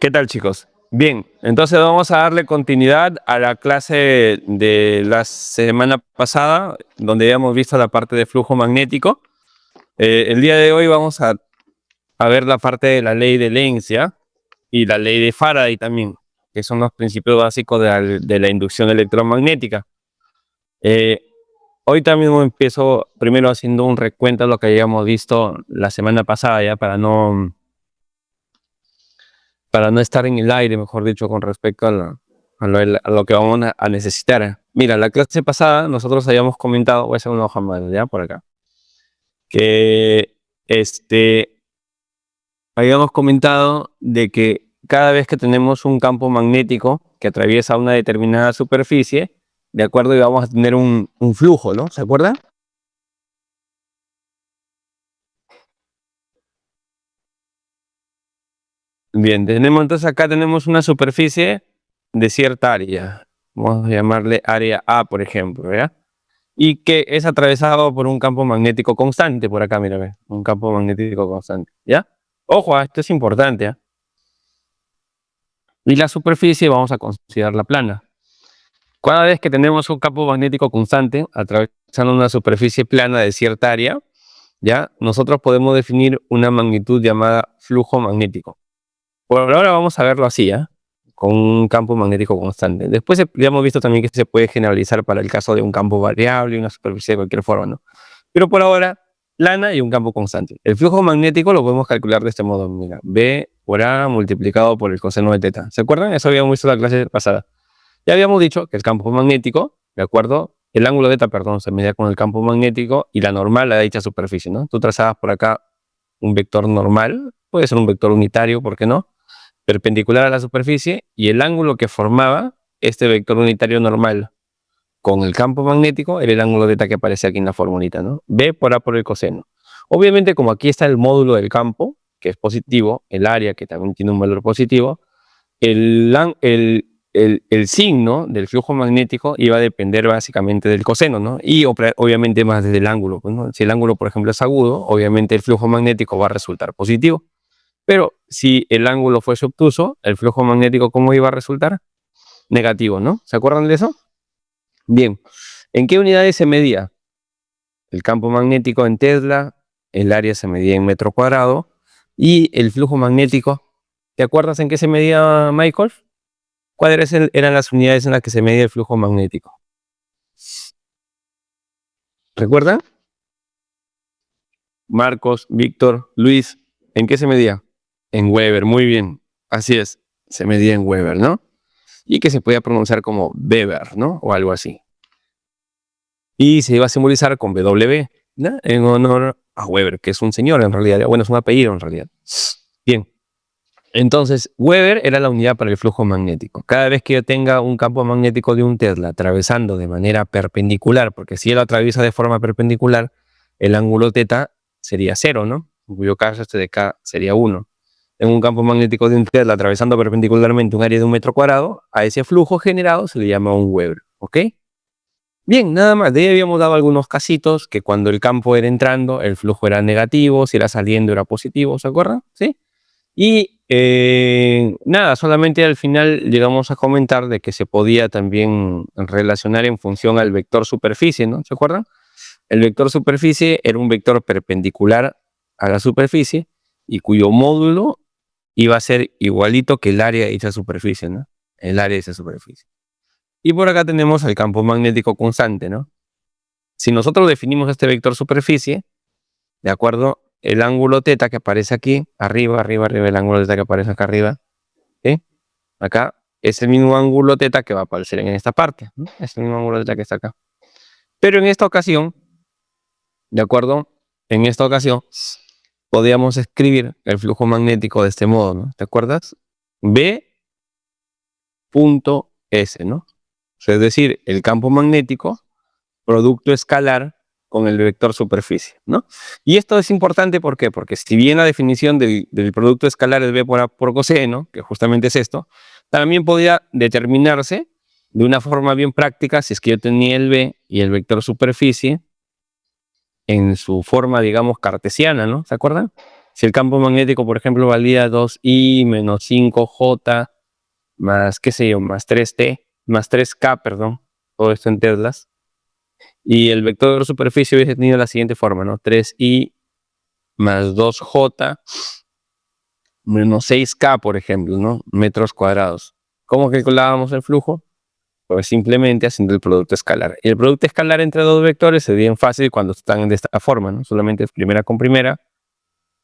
¿Qué tal, chicos? Bien, entonces vamos a darle continuidad a la clase de la semana pasada, donde habíamos visto la parte de flujo magnético. El día de hoy vamos a ver la parte de la ley de Lenz, ¿ya? Y la ley de Faraday también, que son los principios básicos de la inducción electromagnética. Hoy también empiezo primero haciendo un recuento de lo que habíamos visto la semana pasada, ya para no estar en el aire, mejor dicho, con respecto a lo que vamos a necesitar. Mira, la clase pasada nosotros habíamos comentado, voy a hacer una hoja más, ya por acá, que habíamos comentado de que cada vez que tenemos un campo magnético que atraviesa una determinada superficie, de acuerdo, y vamos a tener un flujo, ¿no? ¿Se acuerdan? Bien, entonces acá tenemos una superficie de cierta área. Vamos a llamarle área A, por ejemplo, ¿ya? Y que es atravesado por un campo magnético constante, por acá, mira, ve, un campo magnético constante, ¿ya? Ojo, esto es importante, ¿ya? Y la superficie vamos a considerarla plana. Cada vez que tenemos un campo magnético constante atravesando una superficie plana de cierta área, ¿ya? Nosotros podemos definir una magnitud llamada flujo magnético. Por ahora vamos a verlo así, ¿ya? Con un campo magnético constante. Después ya hemos visto también que se puede generalizar para el caso de un campo variable y una superficie de cualquier forma, ¿no? Pero por ahora, plana y un campo constante. El flujo magnético lo podemos calcular de este modo, mira, B por A multiplicado por el coseno de teta. ¿Se acuerdan? Eso habíamos visto en la clase pasada. Ya habíamos dicho que el campo magnético, ¿de acuerdo? El ángulo de teta, perdón, se medía con el campo magnético y la normal a dicha superficie, ¿no? Tú trazabas por acá un vector normal, puede ser un vector unitario, ¿por qué no? Perpendicular a la superficie, y el ángulo que formaba este vector unitario normal con el campo magnético era el ángulo θ que aparece aquí en la formulita, ¿no? B por A por el coseno. Obviamente, como aquí está el módulo del campo, que es positivo, el área, que también tiene un valor positivo, el signo del flujo magnético iba a depender básicamente del coseno, ¿no? Y obviamente más desde el ángulo, ¿no? Si el ángulo, por ejemplo, es agudo, obviamente el flujo magnético va a resultar positivo. Pero si el ángulo fuese obtuso, el flujo magnético, ¿cómo iba a resultar? Negativo, ¿no? ¿Se acuerdan de eso? Bien. ¿En qué unidades se medía? El campo magnético en Tesla, el área se medía en metro cuadrado, y el flujo magnético, ¿te acuerdas en qué se medía, Michael? ¿Cuáles eran las unidades en las que se medía el flujo magnético? ¿Recuerdan? Marcos, Víctor, Luis, ¿en qué se medía? En Weber, muy bien. Así es, se medía en Weber, ¿no? Y que se podía pronunciar como Weber, ¿no? O algo así. Y se iba a simbolizar con W, ¿no? En honor a Weber, que es un señor en realidad. Bueno, es un apellido en realidad. Bien. Entonces, Weber era la unidad para el flujo magnético. Cada vez que yo tenga un campo magnético de un Tesla atravesando de manera perpendicular, porque si él atraviesa de forma perpendicular, el ángulo θ sería 0, ¿no? En cuyo caso este de acá sería 1. En un campo magnético de un Tesla atravesando perpendicularmente un área de un metro cuadrado, a ese flujo generado se le llama un Weber, ¿ok? Bien, nada más. De ahí habíamos dado algunos casitos que cuando el campo era entrando, el flujo era negativo, si era saliendo era positivo, ¿se acuerdan? ¿Sí? Y nada, solamente al final llegamos a comentar de que se podía también relacionar en función al vector superficie, ¿no? ¿Se acuerdan? El vector superficie era un vector perpendicular a la superficie y cuyo módulo iba a ser igualito que el área de esa superficie, ¿no? El área de esa superficie. Y por acá tenemos el campo magnético constante, ¿no? Si nosotros definimos este vector superficie, ¿de acuerdo? El ángulo θ que aparece aquí, arriba, el ángulo θ que aparece acá arriba, ¿sí? Acá es el mismo ángulo θ que va a aparecer en esta parte, ¿no? Es el mismo ángulo θ que está acá. Pero en esta ocasión, ¿de acuerdo? En esta ocasión, podríamos escribir el flujo magnético de este modo, ¿no? ¿Te acuerdas? B.S, ¿no? O sea, es decir, el campo magnético, producto escalar con el vector superficie, ¿no? Y esto es importante, ¿por qué? Porque si bien la definición del producto escalar es B por A por coseno, que justamente es esto, también podría determinarse de una forma bien práctica si es que yo tenía el B y el vector superficie en su forma, digamos, cartesiana, ¿no? ¿Se acuerdan? Si el campo magnético, por ejemplo, valía 2i menos 5j más, qué sé yo, más 3t, más 3k, perdón, todo esto en teslas, y el vector de superficie hubiese tenido la siguiente forma, ¿no? 3i más 2j menos 6k, por ejemplo, ¿no? Metros cuadrados. ¿Cómo calculábamos el flujo? Pues simplemente haciendo el producto escalar. Y el producto escalar entre dos vectores se ve bien fácil cuando están de esta forma, ¿no? Solamente primera con primera,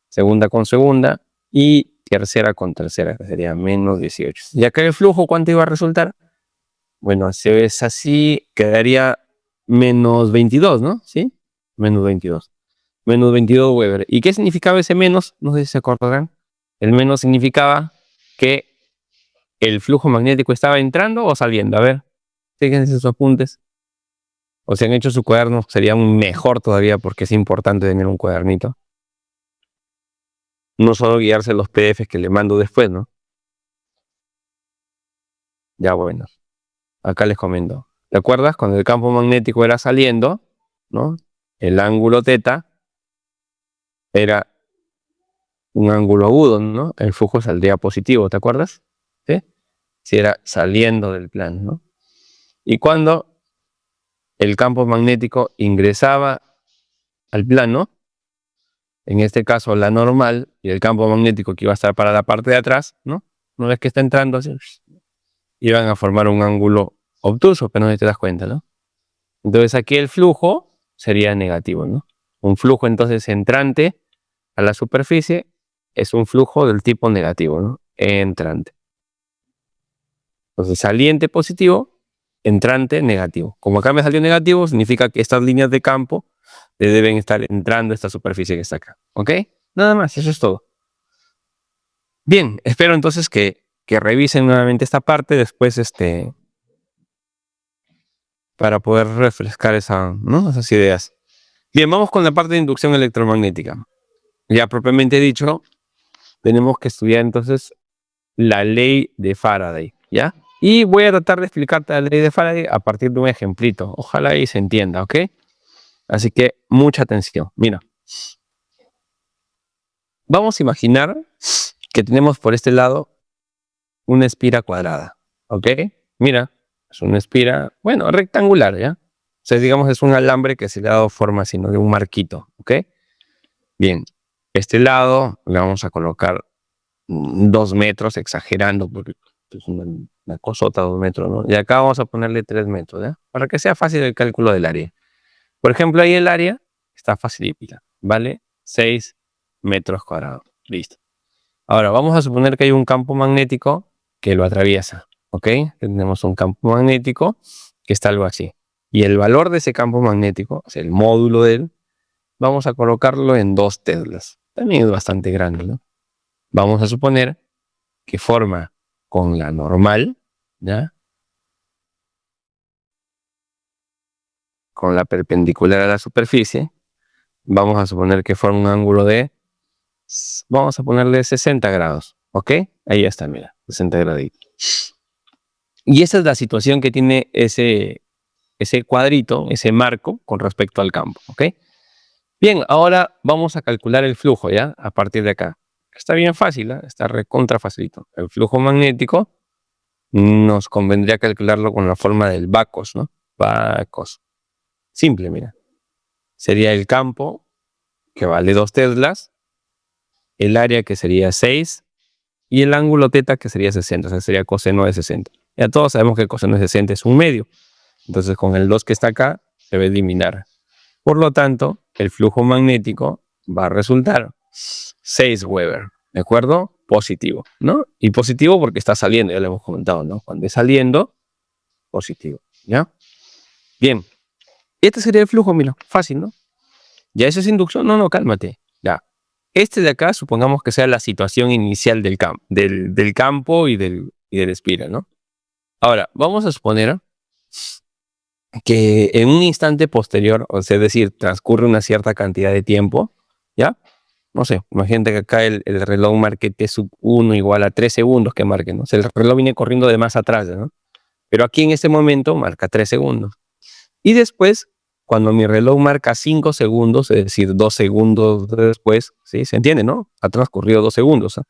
segunda con segunda y tercera con tercera, que sería menos 18. Y acá el flujo, ¿cuánto iba a resultar? Bueno, si es así, quedaría menos 22, ¿no? ¿Sí? Menos 22. Menos 22 Weber. ¿Y qué significaba ese menos? No sé si se acordarán. El menos significaba que el flujo magnético estaba entrando o saliendo. A ver, fíjense sus apuntes. O si han hecho su cuaderno, sería mejor todavía porque es importante tener un cuadernito. No solo guiarse los PDFs que le mando después, ¿no? Ya bueno, acá les comento. ¿Te acuerdas? Cuando el campo magnético era saliendo, ¿no? El ángulo θ era un ángulo agudo, ¿no? El flujo saldría positivo, ¿te acuerdas? ¿Sí? Si era saliendo del plano, ¿no? Y cuando el campo magnético ingresaba al plano, en este caso la normal, y el campo magnético que iba a estar para la parte de atrás, ¿no? Una vez que está entrando así, iban a formar un ángulo obtuso, pero no te das cuenta, ¿no? Entonces aquí el flujo sería negativo, ¿no? Un flujo entonces entrante a la superficie es un flujo del tipo negativo, ¿no? Entrante. Entonces saliente positivo, entrante negativo. Como acá me salió negativo, significa que estas líneas de campo deben estar entrando a esta superficie que está acá. ¿Ok? Nada más, eso es todo. Bien, espero entonces que revisen nuevamente esta parte después para poder refrescar esas ideas. Bien, vamos con la parte de inducción electromagnética. Ya propiamente dicho, tenemos que estudiar entonces la ley de Faraday, ¿ya? Y voy a tratar de explicarte la ley de Faraday a partir de un ejemplito. Ojalá y se entienda, ¿ok? Así que mucha atención. Mira, vamos a imaginar que tenemos por este lado una espira cuadrada, ¿ok? Mira, es una espira, bueno, rectangular, ¿ya? O sea, digamos, es un alambre que se le ha dado forma, sino de un marquito, ¿ok? Bien, este lado le vamos a colocar 2 metros, exagerando, porque es una cosota, 2 metros, ¿no? Y acá vamos a ponerle 3 metros, ¿ya? Para que sea fácil el cálculo del área. Por ejemplo, ahí el área está facilita, ¿vale? 6 metros cuadrados, listo. Ahora, vamos a suponer que hay un campo magnético que lo atraviesa, ¿ok? Tenemos un campo magnético que está algo así. Y el valor de ese campo magnético, o sea, el módulo de él, vamos a colocarlo en 2 teslas. También es bastante grande, ¿no? Vamos a suponer que forma con la normal, ¿ya? Con la perpendicular a la superficie. Vamos a suponer que forma un ángulo de, vamos a ponerle 60 grados, ¿ok? Ahí está, mira, 60 graditos. Y esa es la situación que tiene ese cuadrito, ese marco con respecto al campo, ¿ok? Bien, ahora vamos a calcular el flujo, ¿ya? A partir de acá. Está bien fácil, ¿eh? Está recontra facilito. El flujo magnético nos convendría calcularlo con la forma del Bacos, ¿no? Bacos. Simple, mira. Sería el campo, que vale 2 teslas, el área, que sería 6, y el ángulo θ, que sería 60, o sea, sería coseno de 60. Ya todos sabemos que el coseno de 60 es un medio. Entonces, con el 2 que está acá, se va a eliminar. Por lo tanto, el flujo magnético va a resultar 6 Weber, ¿de acuerdo? Positivo, ¿no? Y positivo porque está saliendo, ya lo hemos comentado, ¿no? Cuando es saliendo, positivo, ¿ya? Bien, este sería el flujo, mira, fácil, ¿no? ¿Ya eso es inducción? No, cálmate, ya. Este de acá, supongamos que sea la situación inicial del campo y del espira, ¿no? Ahora, vamos a suponer que en un instante posterior, o sea, es decir, transcurre una cierta cantidad de tiempo, ¿ya? No sé, imagínate que acá el reloj marque T sub 1 igual a 3 segundos que marque, ¿no? O sea, el reloj viene corriendo de más atrás, ¿no? Pero aquí en este momento marca 3 segundos. Y después, cuando mi reloj marca 5 segundos, es decir, 2 segundos después, ¿sí? ¿Se entiende, no? Ha transcurrido 2 segundos, ¿eh?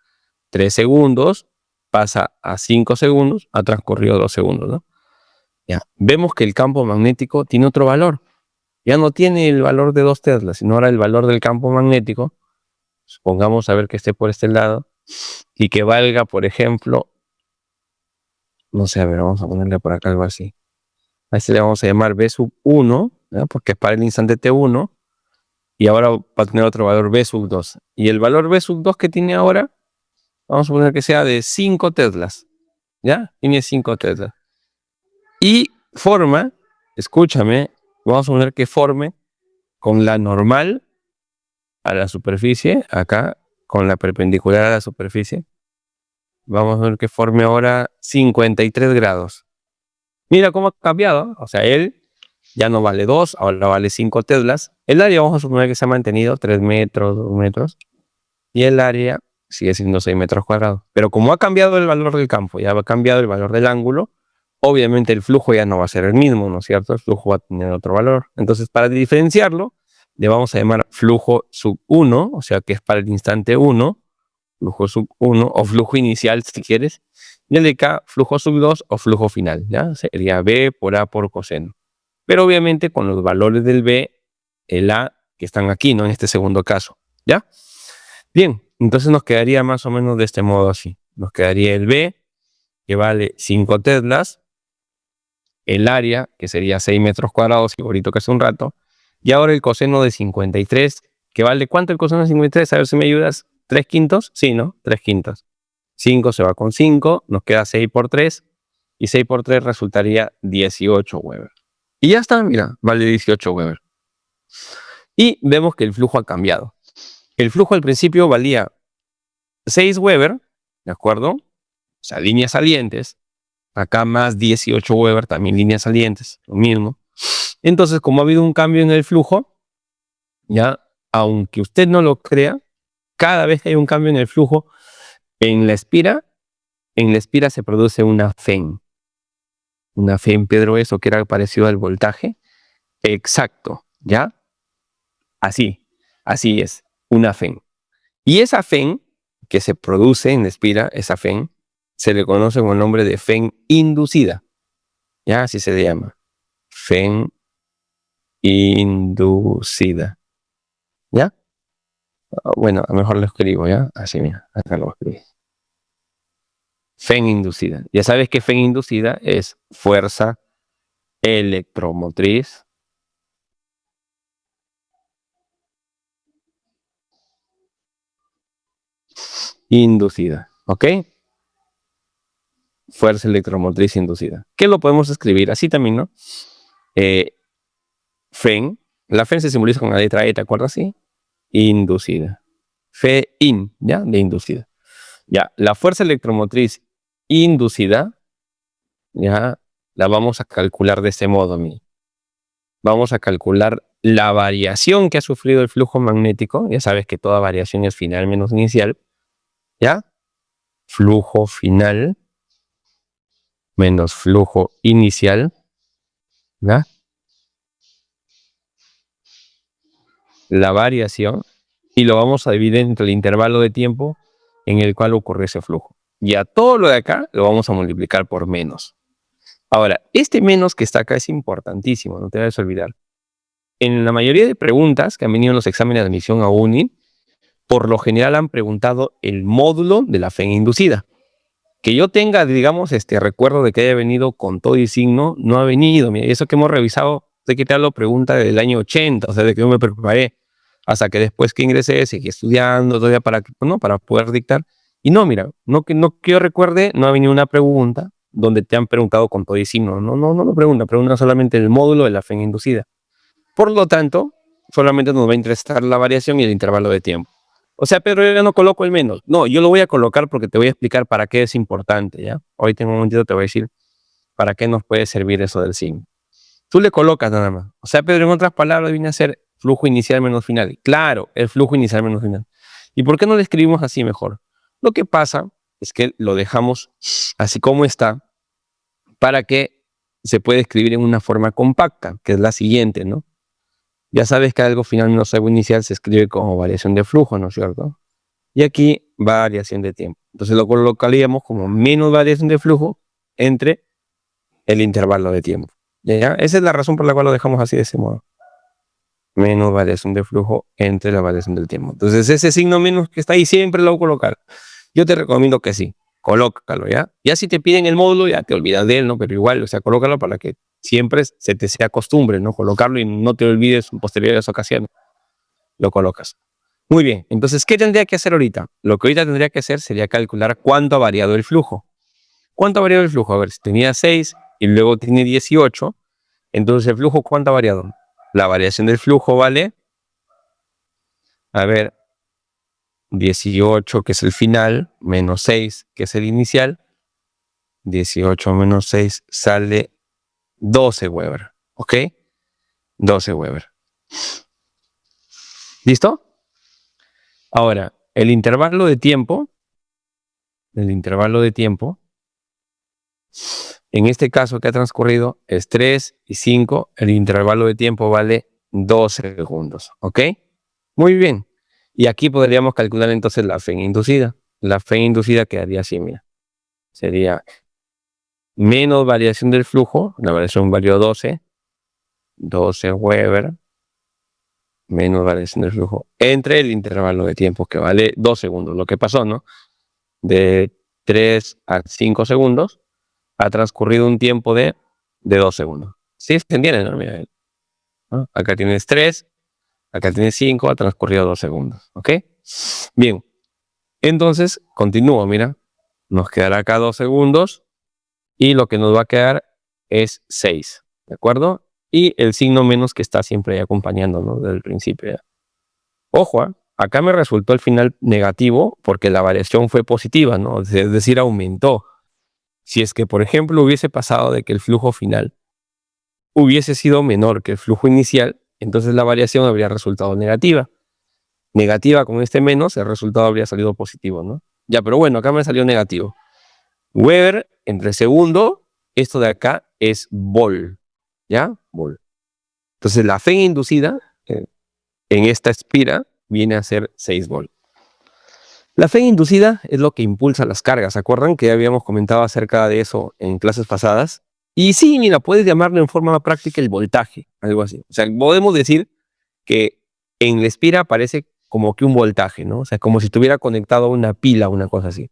3 segundos, pasa a 5 segundos, ha transcurrido 2 segundos, ¿no? Ya. Vemos que el campo magnético tiene otro valor. Ya no tiene el valor de 2 teslas, sino ahora el valor del campo magnético. Supongamos a ver que esté por este lado y que valga, por ejemplo, no sé, a ver, vamos a ponerle por acá algo así. A este le vamos a llamar B sub 1, ¿ya? Porque es para el instante T1, y ahora va a tener otro valor B sub 2. Y el valor B sub 2 que tiene ahora, vamos a poner que sea de 5 teslas, ¿ya? Tiene 5 teslas. Y forma, escúchame, vamos a poner que forme con la normal a la superficie, acá, con la perpendicular a la superficie. Vamos a ver que forme ahora 53 grados. Mira cómo ha cambiado. O sea, él ya no vale 2, ahora vale 5 teslas. El área vamos a suponer que se ha mantenido 3 metros, 2 metros. Y el área sigue siendo 6 metros cuadrados. Pero como ha cambiado el valor del campo, ya ha cambiado el valor del ángulo, obviamente el flujo ya no va a ser el mismo, ¿no es cierto? El flujo va a tener otro valor. Entonces, para diferenciarlo, le vamos a llamar flujo sub 1, o sea que es para el instante 1, flujo sub 1 o flujo inicial si quieres, y el de acá flujo sub 2 o flujo final, ¿ya? Sería B por A por coseno. Pero obviamente con los valores del B, el A que están aquí, ¿no? En este segundo caso, ¿ya? Bien, entonces nos quedaría más o menos de este modo así. Nos quedaría el B, que vale 5 teslas, el área, que sería 6 metros cuadrados, igualito que hace un rato, y ahora el coseno de 53, que vale, ¿cuánto el coseno de 53? A ver si me ayudas. ¿3 quintos? Sí, ¿no? 3 quintos. 5 se va con 5, nos queda 6 por 3, y 6 por 3 resultaría 18 Weber. Y ya está, mira, vale 18 Weber. Y vemos que el flujo ha cambiado. El flujo al principio valía 6 Weber, ¿de acuerdo? O sea, líneas salientes. Acá más 18 Weber, también líneas salientes, lo mismo. Entonces, como ha habido un cambio en el flujo, ya, aunque usted no lo crea, cada vez que hay un cambio en el flujo, en la espira se produce una FEM. Una FEM, Pedro, eso que era parecido al voltaje. Exacto, ¿ya? Así es, una FEM. Y esa FEM que se produce en la espira, esa FEM, se le conoce con el nombre de FEM inducida. Ya, así se le llama. FEM inducida. ¿Ya? Bueno, a lo mejor lo escribo, ¿ya? Así, mira, acá lo escribí. FEM inducida. Ya sabes que FEM inducida es fuerza electromotriz inducida. ¿Ok? Fuerza electromotriz inducida. ¿Qué lo podemos escribir? Así también, ¿no? FEM. La FEM se simboliza con la letra E, ¿te acuerdas? Sí. Inducida. FEIN, ¿ya? De inducida. Ya, la fuerza electromotriz inducida, ya, la vamos a calcular de este modo, vamos a calcular la variación que ha sufrido el flujo magnético. Ya sabes que toda variación es final menos inicial, ¿ya? Flujo final menos flujo inicial, ¿ya? La variación, y lo vamos a dividir entre el intervalo de tiempo en el cual ocurre ese flujo. Y a todo lo de acá lo vamos a multiplicar por menos. Ahora, este menos que está acá es importantísimo, no te vayas a olvidar. En la mayoría de preguntas que han venido en los exámenes de admisión a UNI, por lo general han preguntado el módulo de la FEM inducida. Que yo tenga, digamos, recuerdo de que haya venido con todo y signo, no ha venido. Mira, y eso que hemos revisado, sé que te hablo pregunta del año 80, o sea, de que yo me preparé hasta que después que ingresé, seguí estudiando todavía para poder dictar. Y no, mira, no que yo recuerde, no ha venido una pregunta donde te han preguntado con todo y signo. No lo preguntan solamente el módulo de la FEM inducida. Por lo tanto, solamente nos va a interesar la variación y el intervalo de tiempo. O sea, Pedro, yo ya no coloco el menos. No, yo lo voy a colocar porque te voy a explicar para qué es importante, ¿ya? Hoy tengo un momentito, te voy a decir para qué nos puede servir eso del signo. Tú le colocas nada más. O sea, Pedro, en otras palabras, viene a ser flujo inicial menos final. Claro, el flujo inicial menos final. ¿Y por qué no lo escribimos así mejor? Lo que pasa es que lo dejamos así como está para que se pueda escribir en una forma compacta, que es la siguiente, ¿no? Ya sabes que algo final menos algo inicial se escribe como variación de flujo, ¿no es cierto? Y aquí variación de tiempo. Entonces lo colocaríamos como menos variación de flujo entre el intervalo de tiempo. ¿Ya? Esa es la razón por la cual lo dejamos así de ese modo. Menos variación de flujo entre la variación del tiempo. Entonces ese signo menos que está ahí siempre lo voy a colocar. Yo te recomiendo que sí, colócalo, ¿ya? Ya si te piden el módulo, ya te olvidas de él, ¿no? Pero igual, o sea, colócalo para que siempre se te sea costumbre, ¿no? Colocarlo y no te olvides en posteriores ocasiones. Lo colocas. Muy bien, entonces, ¿qué tendría que hacer ahorita? Lo que ahorita tendría que hacer sería calcular cuánto ha variado el flujo. ¿Cuánto ha variado el flujo? A ver, si tenía 6 y luego tiene 18, entonces el flujo, ¿cuánto ha variado? La variación del flujo vale, a ver, 18, que es el final, menos 6, que es el inicial. 18 menos 6 sale 12 Weber, ¿ok? 12 Weber. ¿Listo? Ahora, el intervalo de tiempo, en este caso que ha transcurrido es 3 y 5, el intervalo de tiempo vale 12 segundos, ¿ok? Muy bien. Y aquí podríamos calcular entonces la fe inducida. La fe inducida quedaría así, mira. Sería menos variación del flujo, la variación valió 12 Weber, menos variación del flujo, entre el intervalo de tiempo que vale 2 segundos. Lo que pasó, ¿no? De 3 a 5 segundos ha transcurrido un tiempo de 2 segundos. ¿Sí se entiende? ¿No? Mira, ¿no? Acá tienes 3, acá tienes 5, ha transcurrido 2 segundos. ¿Ok? Bien. Entonces, continúo, mira. Nos quedará acá 2 segundos y lo que nos va a quedar es 6. ¿De acuerdo? Y el signo menos que está siempre ahí acompañando, ¿no? Desde el principio. ¿Ya? Ojo, acá me resultó al final negativo porque la variación fue positiva, ¿no? Es decir, aumentó. Si es que, por ejemplo, hubiese pasado de que el flujo final hubiese sido menor que el flujo inicial, entonces la variación habría resultado negativa. Negativa con este menos, el resultado habría salido positivo, ¿no? Ya, pero bueno, acá me salió negativo. Weber entre segundo, esto de acá es vol, ¿ya? Vol. Entonces la fe inducida en esta espira viene a ser 6 volt. La fe inducida es lo que impulsa las cargas. ¿Se acuerdan que ya habíamos comentado acerca de eso en clases pasadas? Y sí, mira, puedes llamarlo en forma más práctica el voltaje, algo así. O sea, podemos decir que en la espira aparece como que un voltaje, ¿no? O sea, como si estuviera conectado a una pila, una cosa así.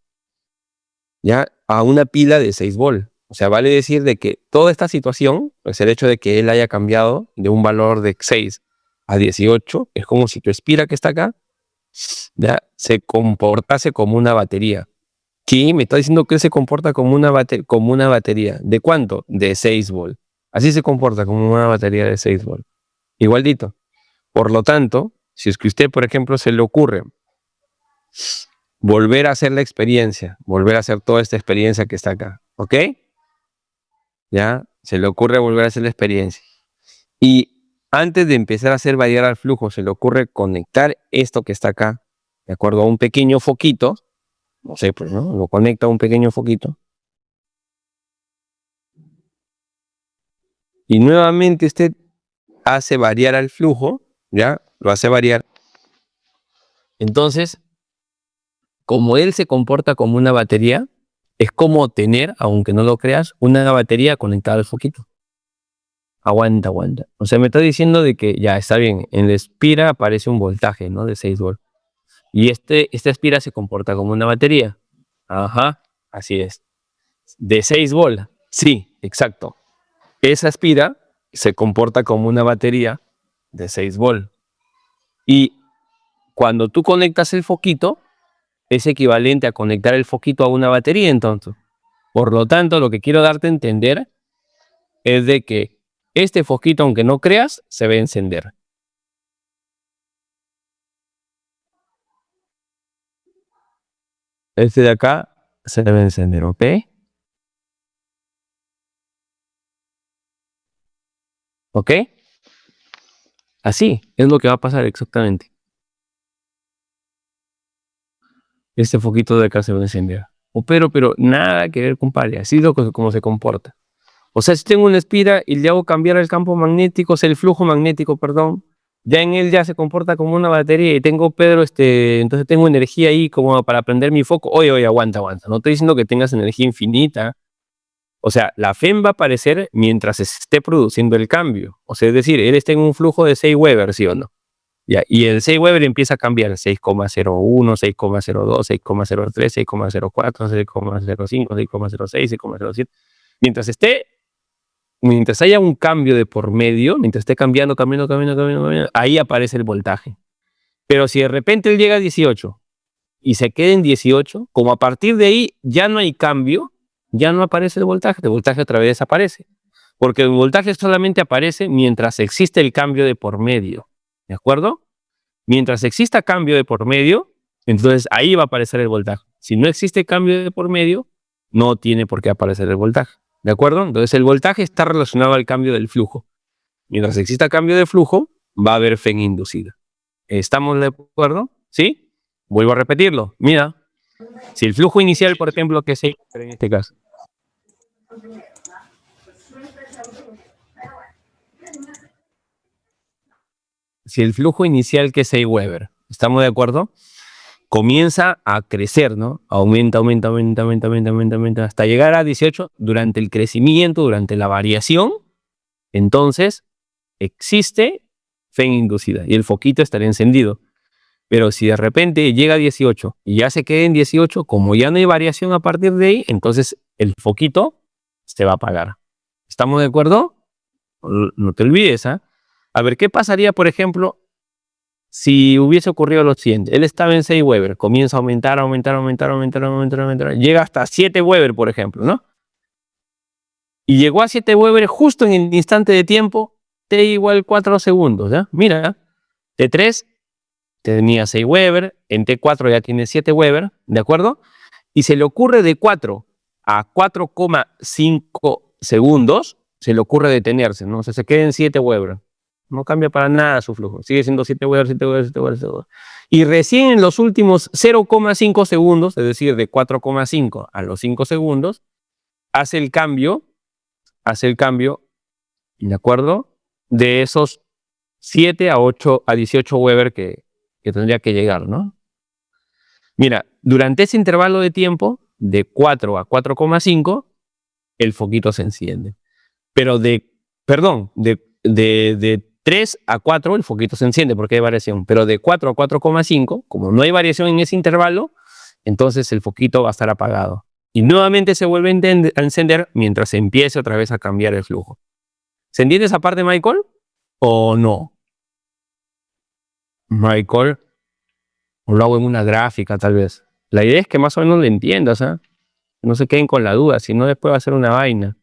Ya, a una pila de 6 volt. O sea, vale decir de que toda esta situación, pues el hecho de que él haya cambiado de un valor de 6 a 18, es como si tu espira que está acá, ya, se comportase como una batería. Sí, me está diciendo que se comporta como una batería. ¿De cuánto? De 6 volt. Así se comporta como una batería de 6 volt. Igualdito. Por lo tanto, si es que usted, por ejemplo, se le ocurre volver a hacer la experiencia, volver a hacer toda esta experiencia que está acá, ¿ok? Ya, se le ocurre volver a hacer la experiencia. Y antes de empezar a hacer variar al flujo, se le ocurre conectar esto que está acá, de acuerdo a un pequeño foquito, no sé, pues, ¿no? Lo conecta a un pequeño foquito. Y nuevamente usted hace variar al flujo, ¿ya? Lo hace variar. Entonces, como él se comporta como una batería, es como tener, aunque no lo creas, una batería conectada al foquito. Aguanta. O sea, me está diciendo de que ya está bien, en la espira aparece un voltaje, ¿no? De 6 volts. Y esta espira se comporta como una batería. Ajá, así es. De 6 volts. Sí, exacto. Esa espira se comporta como una batería de 6 volts. Y cuando tú conectas el foquito, es equivalente a conectar el foquito a una batería, entonces. Por lo tanto, lo que quiero darte a entender es de que este foquito, aunque no creas, se va a encender. Este de acá se debe encender, ¿ok? ¿Ok? Así es lo que va a pasar exactamente. Este foquito de acá se va a encender. Pero nada que ver, compadre. Así es como se comporta. O sea, si tengo una espira y le hago cambiar el campo magnético, o sea, el flujo magnético, perdón, ya en él ya se comporta como una batería y tengo, Pedro, entonces tengo energía ahí como para prender mi foco. Oye, aguanta. No estoy diciendo que tengas energía infinita. O sea, la FEM va a aparecer mientras se esté produciendo el cambio. O sea, es decir, él está en un flujo de 6 Weber, ¿sí o no? Ya, y el 6 Weber empieza a cambiar 6,01, 6,02, 6,03, 6,04, 6,05, 6,06, 6,07. Mientras haya un cambio de por medio, mientras esté cambiando, ahí aparece el voltaje. Pero si de repente él llega a 18 y se queda en 18, como a partir de ahí ya no hay cambio, ya no aparece el voltaje otra vez desaparece. Porque el voltaje solamente aparece mientras existe el cambio de por medio. ¿De acuerdo? Mientras exista cambio de por medio, entonces ahí va a aparecer el voltaje. Si no existe cambio de por medio, no tiene por qué aparecer el voltaje. ¿De acuerdo? Entonces el voltaje está relacionado al cambio del flujo. Mientras exista cambio de flujo, va a haber FEN inducida. ¿Estamos de acuerdo? ¿Sí? Vuelvo a repetirlo. Mira, si el flujo inicial, por ejemplo, que es en este caso, si el flujo inicial que es 6 Weber, ¿estamos de acuerdo? Comienza a crecer, ¿no? Aumenta, hasta llegar a 18 durante el crecimiento, durante la variación. Entonces, existe FEN inducida y el foquito estará encendido. Pero si de repente llega a 18 y ya se queda en 18, como ya no hay variación a partir de ahí, entonces el foquito se va a apagar. ¿Estamos de acuerdo? No te olvides, ¿ah? A ver, ¿qué pasaría, por ejemplo, si hubiese ocurrido lo siguiente? Él estaba en 6 Weber, comienza a aumentar, llega hasta 7 Weber, por ejemplo, ¿no? Y llegó a 7 Weber justo en el instante de tiempo, t igual 4 segundos, ¿ya? Mira, T3 tenía 6 Weber, en T4 ya tiene 7 Weber, ¿de acuerdo? Y se le ocurre de 4 a 4,5 segundos, se le ocurre detenerse, ¿no? O sea, se queda en 7 Weber. No cambia para nada su flujo. Sigue siendo 7 Weber, 7 Weber, 7 Weber, 7 Weber. Y recién en los últimos 0,5 segundos, es decir, de 4,5 a los 5 segundos, hace el cambio, ¿de acuerdo? De esos 7 a 18 Weber que tendría que llegar, ¿no? Mira, durante ese intervalo de tiempo, de 4 a 4,5, el foquito se enciende. Pero de 3 a 4 el foquito se enciende porque hay variación. Pero de 4 a 4,5, como no hay variación en ese intervalo, entonces el foquito va a estar apagado. Y nuevamente se vuelve a encender mientras empiece otra vez a cambiar el flujo. ¿Se entiende esa parte, Michael? ¿O no? Michael, o lo hago en una gráfica tal vez. La idea es que más o menos lo entiendas, ¿eh? No se queden con la duda, si no después va a ser una vaina.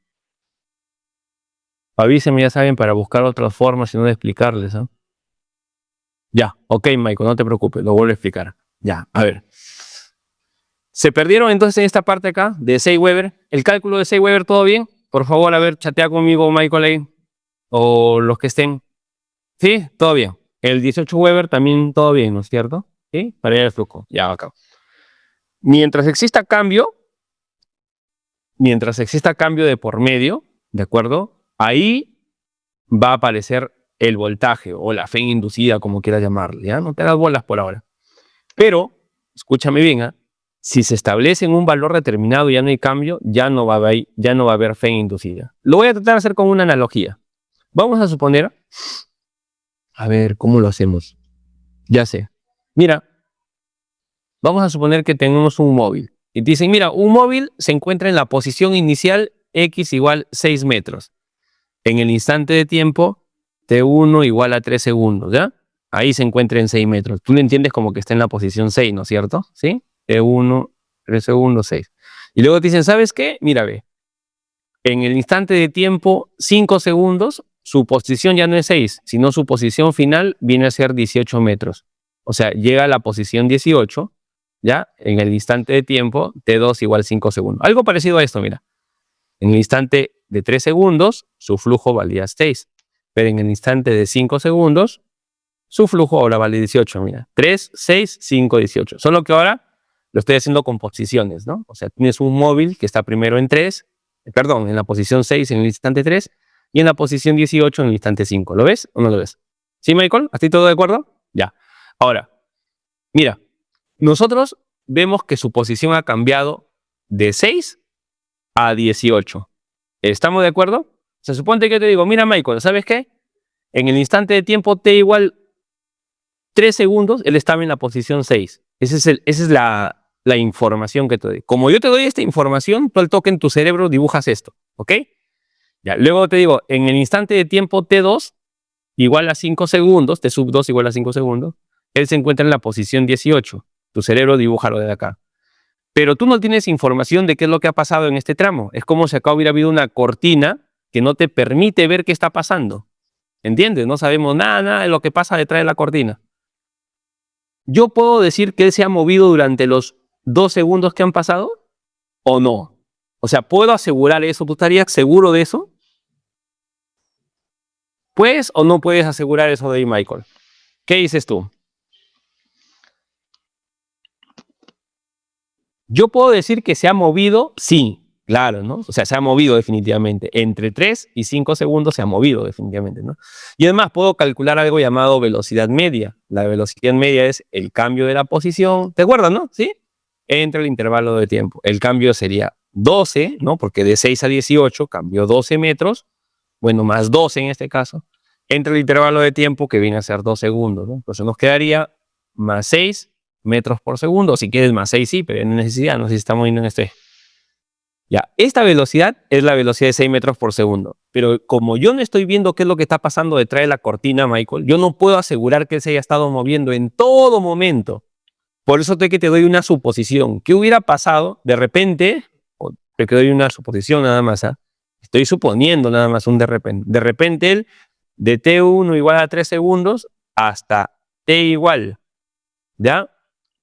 Avísenme, ya saben, para buscar otras formas y no de explicarles, ¿eh? Ya, ok, Michael, no te preocupes, lo vuelvo a explicar. Ya, a ver. Se perdieron entonces en esta parte acá de 6 Weber. El cálculo de 6 Weber, ¿todo bien? Por favor, a ver, chatea conmigo, Michael, ahí. O los que estén. ¿Sí? Todo bien. El 18 Weber también todo bien, ¿no es cierto? ¿Sí? Para ir al flujo. Ya, acá. Mientras exista cambio de por medio, ¿de acuerdo? Ahí va a aparecer el voltaje o la FEN inducida, como quieras llamarle, ¿ya? No te das bolas por ahora. Pero, escúchame bien, ¿eh? Si se establece en un valor determinado y ya no hay cambio, ya no va a haber FEN inducida. Lo voy a tratar de hacer con una analogía. Vamos a suponer, a ver, ¿cómo lo hacemos? Ya sé. Mira, vamos a suponer que tenemos un móvil. Y te dicen, mira, un móvil se encuentra en la posición inicial X igual 6 metros. En el instante de tiempo, T1 igual a 3 segundos, ¿ya? Ahí se encuentra en 6 metros. Tú lo entiendes como que está en la posición 6, ¿no es cierto? ¿Sí? T1, 3 segundos, 6. Y luego te dicen, ¿sabes qué? Mira, ve. En el instante de tiempo, 5 segundos, su posición ya no es 6, sino su posición final viene a ser 18 metros. O sea, llega a la posición 18, ¿ya? En el instante de tiempo, T2 igual 5 segundos. Algo parecido a esto, mira. En el instante de 3 segundos, su flujo valía 6. Pero en el instante de 5 segundos, su flujo ahora vale 18, mira. 3, 6, 5, 18. Solo que ahora lo estoy haciendo con posiciones, ¿no? O sea, tienes un móvil que está primero en la posición 6 en el instante 3 y en la posición 18 en el instante 5. ¿Lo ves o no lo ves? ¿Sí, Michael? ¿Estoy todo de acuerdo? Ya. Ahora, mira, nosotros vemos que su posición ha cambiado de 6 a 18. ¿Estamos de acuerdo? Se supone que te digo, mira, Michael, ¿sabes qué? En el instante de tiempo t igual 3 segundos, él estaba en la posición 6. Esa es la información que te doy. Como yo te doy esta información, tú al toque en tu cerebro dibujas esto, ¿ok? Ya, luego te digo, en el instante de tiempo t2 igual a 5 segundos, t sub 2 igual a 5 segundos, él se encuentra en la posición 18. Tu cerebro dibújalo desde acá. Pero tú no tienes información de qué es lo que ha pasado en este tramo. Es como si acá hubiera habido una cortina que no te permite ver qué está pasando. ¿Entiendes? No sabemos nada de lo que pasa detrás de la cortina. ¿Yo puedo decir que él se ha movido durante los 2 segundos que han pasado o no? O sea, ¿puedo asegurar eso? ¿Tú estarías seguro de eso? ¿Puedes o no puedes asegurar eso de ahí, Michael? ¿Qué dices tú? Yo puedo decir que se ha movido, sí, claro, ¿no? O sea, se ha movido definitivamente. Entre 3 y 5 segundos se ha movido definitivamente, ¿no? Y además puedo calcular algo llamado velocidad media. La velocidad media es el cambio de la posición. ¿Te acuerdas, no? ¿Sí? Entre el intervalo de tiempo. El cambio sería 12, ¿no? Porque de 6 a 18 cambió 12 metros. Bueno, más 12 en este caso. Entre el intervalo de tiempo que viene a ser 2 segundos, ¿no? Entonces nos quedaría más 6 metros por segundo. Si quieres más 6, sí, pero no hay necesidad. No sé si estamos viendo en este. Ya, esta velocidad es la velocidad de 6 metros por segundo. Pero como yo no estoy viendo qué es lo que está pasando detrás de la cortina, Michael, yo no puedo asegurar que él se haya estado moviendo en todo momento. Por eso te doy una suposición. ¿Qué hubiera pasado de repente? O te doy una suposición nada más. ¿Ah? Estoy suponiendo nada más un de repente. De repente él, de T1 igual a 3 segundos hasta T igual, ¿ya?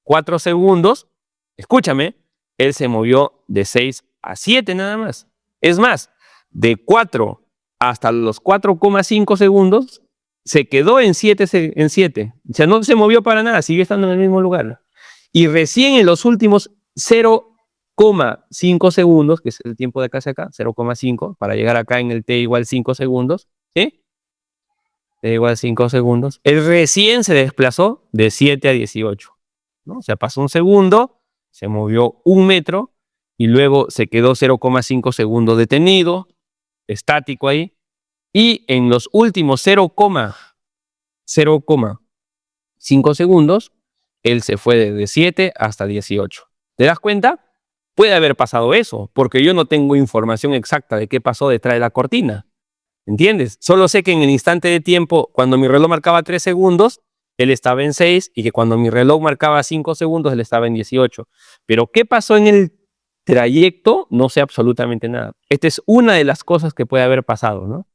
4 segundos, escúchame, él se movió de 6 a 7 nada más. Es más, de 4 hasta los 4,5 segundos, se quedó en 7, en 7. O sea, no se movió para nada, siguió estando en el mismo lugar. Y recién en los últimos 0,5 segundos, que es el tiempo de acá hacia acá, 0,5, para llegar acá en el t igual 5 segundos, ¿sí? T igual 5 segundos, él recién se desplazó de 7 a 18. ¿no? O sea, pasó un segundo, se movió 1 metro y luego se quedó 0,5 segundos detenido, estático ahí, y en los últimos 0,5 segundos, él se fue de 7 hasta 18. ¿Te das cuenta? Puede haber pasado eso, porque yo no tengo información exacta de qué pasó detrás de la cortina. ¿Entiendes? Solo sé que en el instante de tiempo, cuando mi reloj marcaba 3 segundos, él estaba en 6 y que cuando mi reloj marcaba 5 segundos, él estaba en 18. Pero ¿qué pasó en el trayecto? No sé absolutamente nada. Esta es una de las cosas que puede haber pasado, ¿no?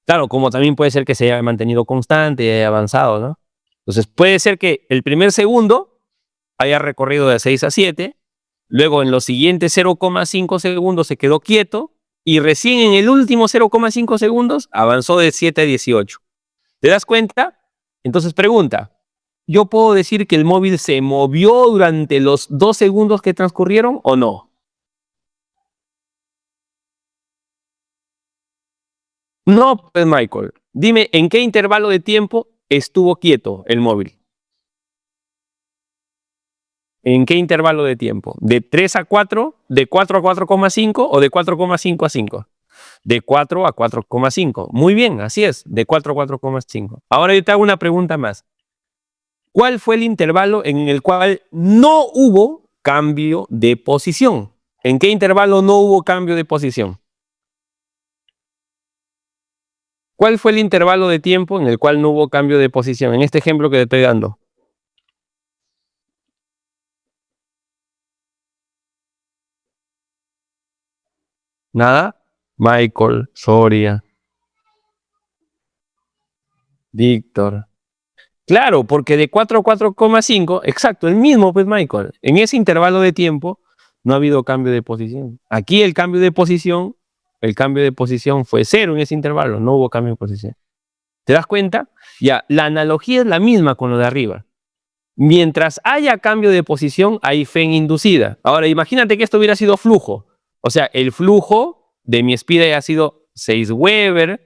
Claro, como también puede ser que se haya mantenido constante y haya avanzado, ¿no? Entonces puede ser que el primer segundo haya recorrido de 6 a 7, luego en los siguientes 0,5 segundos se quedó quieto y recién en el último 0,5 segundos avanzó de 7 a 18. ¿Te das cuenta? Entonces pregunta, ¿yo puedo decir que el móvil se movió durante los 2 segundos que transcurrieron o no? No, pues Michael, dime en qué intervalo de tiempo estuvo quieto el móvil. ¿En qué intervalo de tiempo? ¿De 3 a 4? ¿De 4 a 4,5 o de 4,5 a 5? De 4 a 4,5. Muy bien, así es, de 4 a 4,5. Ahora yo te hago una pregunta más. ¿Cuál fue el intervalo en el cual no hubo cambio de posición? ¿En qué intervalo no hubo cambio de posición? ¿Cuál fue el intervalo de tiempo en el cual no hubo cambio de posición? En este ejemplo que te estoy dando. ¿Nada? Michael, Soria, Víctor. Claro, porque de 4 a 4,5, exacto, el mismo, pues Michael. En ese intervalo de tiempo no ha habido cambio de posición. Aquí el cambio de posición fue 0 en ese intervalo, no hubo cambio de posición. ¿Te das cuenta? Ya, la analogía es la misma con lo de arriba. Mientras haya cambio de posición, hay fe inducida. Ahora, imagínate que esto hubiera sido flujo. O sea, el flujo de mi speed haya sido 6 Weber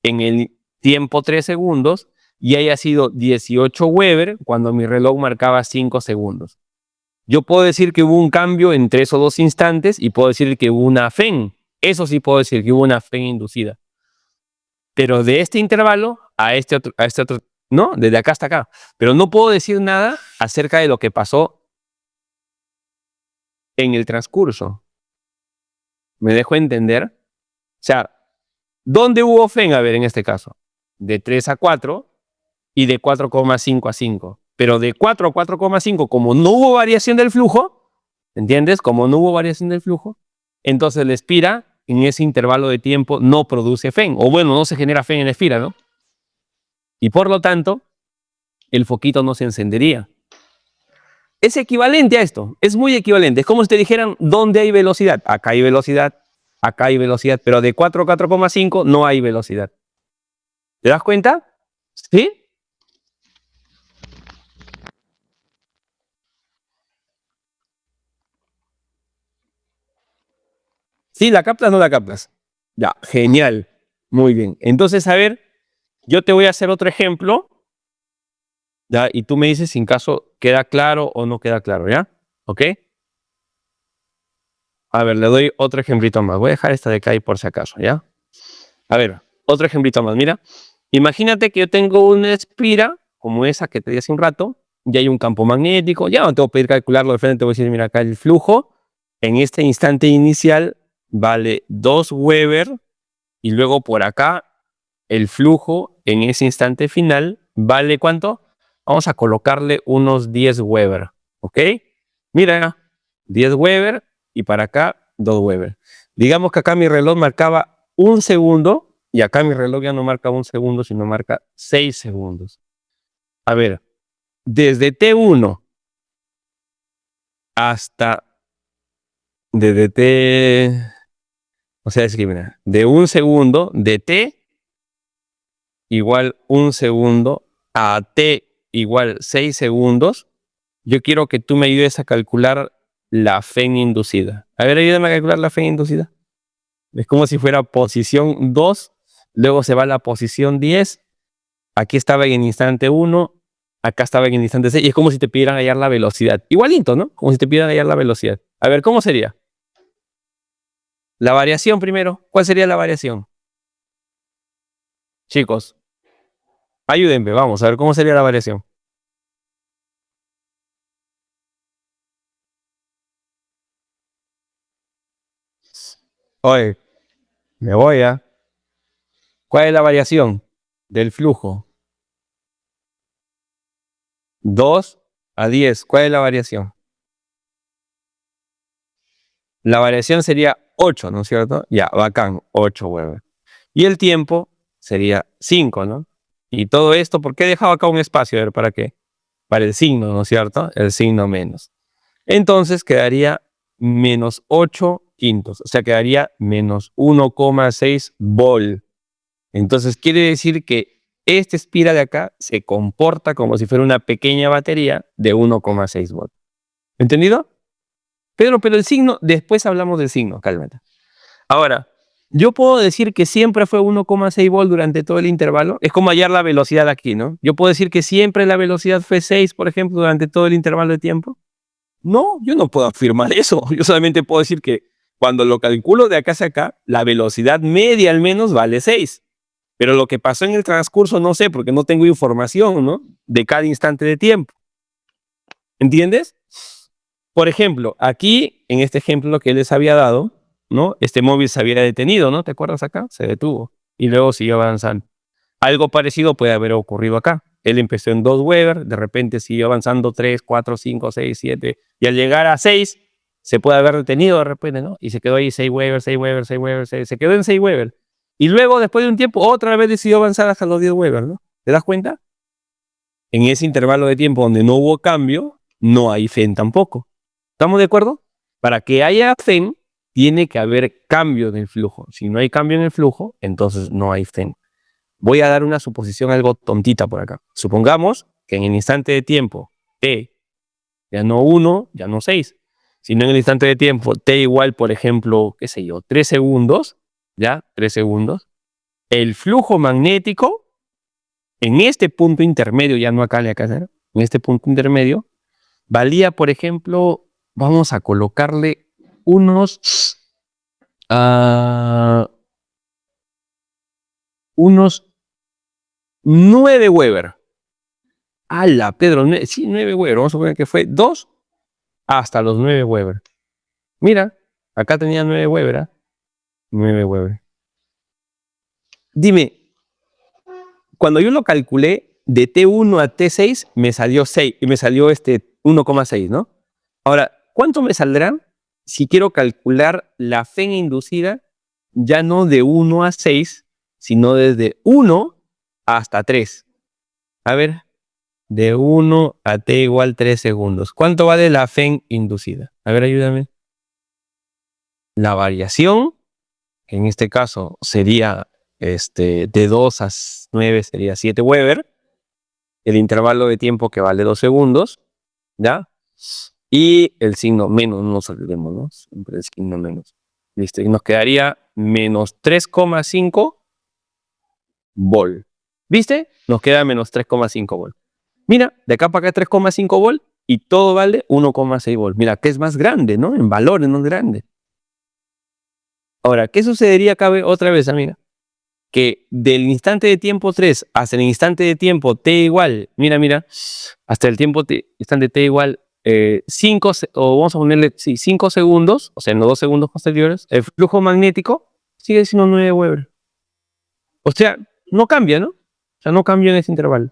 en el tiempo 3 segundos y haya sido 18 Weber cuando mi reloj marcaba 5 segundos. Yo puedo decir que hubo un cambio entre esos dos instantes y puedo decir que hubo una FEN. Eso sí puedo decir que hubo una FEN inducida. Pero de este intervalo a este otro, no, desde acá hasta acá. Pero no puedo decir nada acerca de lo que pasó en el transcurso. ¿Me dejo entender? O sea, ¿dónde hubo FEN? A ver, en este caso, de 3 a 4 y de 4,5 a 5. Pero de 4 a 4,5, como no hubo variación del flujo, ¿entiendes? Como no hubo variación del flujo, entonces la espira en ese intervalo de tiempo no produce FEN. O bueno, no se genera FEN en la espira, ¿no? Y por lo tanto, el foquito no se encendería. Es equivalente a esto, es muy equivalente. Es como si te dijeran, ¿dónde hay velocidad? Acá hay velocidad, pero de 4 a 4,5 no hay velocidad. ¿Te das cuenta? ¿Sí? ¿Sí la captas o no la captas? Ya, genial. Muy bien. Entonces, a ver, yo te voy a hacer otro ejemplo, ¿ya? Y tú me dices si en caso queda claro o no queda claro, ¿ya? ¿Ok? A ver, le doy otro ejemplito más. Voy a dejar esta de acá y por si acaso, ¿ya? A ver, otro ejemplito más. Mira, imagínate que yo tengo una espira como esa que te di hace un rato, y hay un campo magnético. Ya no te voy a pedir calcularlo de frente, te voy a decir, mira, acá el flujo en este instante inicial vale 2 Weber y luego por acá el flujo en ese instante final vale ¿cuánto? Vamos a colocarle unos 10 Weber, ¿ok? Mira, 10 Weber y para acá 2 Weber. Digamos que acá mi reloj marcaba 1 segundo y acá mi reloj ya no marca 1 segundo, sino marca 6 segundos. A ver, desde T1 hasta, desde T, o sea, es que mira, de 1 segundo, de T igual 1 segundo a T igual 6 segundos, yo quiero que tú me ayudes a calcular la FEN inducida. A ver, ayúdame a calcular la FEN inducida. Es como si fuera posición 2, luego se va a la posición 10, aquí estaba en el instante 1, acá estaba en el instante 6, y es como si te pidieran hallar la velocidad. Igualito, ¿no? Como si te pidieran hallar la velocidad. A ver, ¿cómo sería? La variación primero. ¿Cuál sería la variación? Chicos, ayúdenme, vamos a ver cómo sería la variación. Oye, me voy a. ¿Cuál es la variación del flujo? 2 a 10. ¿Cuál es la variación? La variación sería 8, ¿no es cierto? Ya, bacán, 8 Weber. Y el tiempo sería 5, ¿no? Y todo esto, ¿por qué he dejado acá un espacio? A ver, ¿para qué? Para el signo, ¿no es cierto? El signo menos. Entonces quedaría menos 8 quintos, o sea, quedaría menos 1,6 volt. Entonces quiere decir que esta espira de acá se comporta como si fuera una pequeña batería de 1,6 volt. ¿Entendido? Pedro, pero el signo, después hablamos del signo, cálmate. Ahora, yo puedo decir que siempre fue 1,6 volt durante todo el intervalo. Es como hallar la velocidad aquí, ¿no? Yo puedo decir que siempre la velocidad fue 6, por ejemplo, durante todo el intervalo de tiempo. No, yo no puedo afirmar eso. Yo solamente puedo decir que cuando lo calculo de acá hacia acá, la velocidad media al menos vale 6. Pero lo que pasó en el transcurso no sé, porque no tengo información, ¿no? De cada instante de tiempo. ¿Entiendes? Por ejemplo, aquí, en este ejemplo que les había dado, ¿no? Este móvil se había detenido, ¿no? ¿Te acuerdas acá? Se detuvo. Y luego siguió avanzando. Algo parecido puede haber ocurrido acá. Él empezó en 2 Weber, de repente siguió avanzando 3, 4, 5, 6, 7, y al llegar a 6, se puede haber detenido de repente, ¿no? Y se quedó ahí 6 Weber, 6 Weber, 6 Weber, 6, se quedó en 6 Weber. Y luego, después de un tiempo, otra vez decidió avanzar hasta los 10 Weber, ¿no? ¿Te das cuenta? En ese intervalo de tiempo donde no hubo cambio, no hay FEN tampoco. ¿Estamos de acuerdo? Para que haya FEN, tiene que haber cambio en el flujo. Si no hay cambio en el flujo, entonces no hay FEN. Voy a dar una suposición algo tontita por acá. Supongamos que en el instante de tiempo t, ya no 1, ya no 6, sino en el instante de tiempo t igual, por ejemplo, qué sé yo, 3 segundos, ya, 3 segundos, el flujo magnético En este punto intermedio, ya no acá le acá, en este punto intermedio, valía, por ejemplo, vamos a colocarle unos 9 Weber. ¡Hala, Pedro! Sí, 9 Weber. Vamos a poner que fue 2 hasta los 9 Weber. Mira, acá tenía 9 Weber, ¿eh? 9 Weber. Dime, cuando yo lo calculé, de T1 a T6 me salió 6, me salió 1,6, ¿no? Ahora, ¿cuánto me saldrá si quiero calcular la FEN inducida ya no de 1 a 6, sino desde 1 hasta 3? A ver, de 1 a T igual 3 segundos. ¿Cuánto vale la FEN inducida? A ver, ayúdame. La variación, en este caso sería de 2 a 9 sería 7 Weber. El intervalo de tiempo que vale 2 segundos, ¿ya? Y el signo menos, no nos olvidemos, ¿no? Siempre el signo menos. Listo, y nos quedaría menos 3,5 volt. ¿Viste? Nos queda menos 3,5 volt. Mira, de acá para acá 3,5 volt y todo vale 1,6 volt. Mira, que es más grande, ¿no? En valores más grande. Ahora, ¿qué sucedería acá otra vez, amiga? Que del instante de tiempo 3 hasta el instante de tiempo t igual, mira, hasta el tiempo instante t igual 5, o vamos a ponerle 5 segundos, o sea, en los 2 segundos posteriores, el flujo magnético sigue siendo 9 Weber. O sea, no cambia, ¿no? O sea, no cambia en ese intervalo.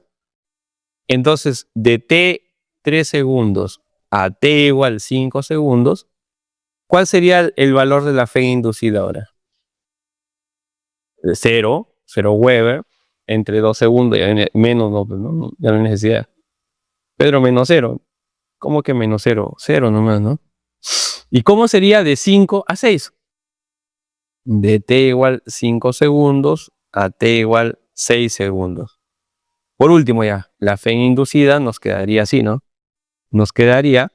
Entonces, de t 3 segundos a t igual 5 segundos, ¿cuál sería el valor de la FEN inducida ahora? 0 Weber, entre 2 segundos, menos, no, ya no hay necesidad. Pedro, menos 0. ¿Cómo que menos 0? 0 nomás, ¿no? ¿Y cómo sería de 5 a 6? De t igual 5 segundos a t igual 6 segundos. Por último ya, la FEN inducida nos quedaría así, ¿no? Nos quedaría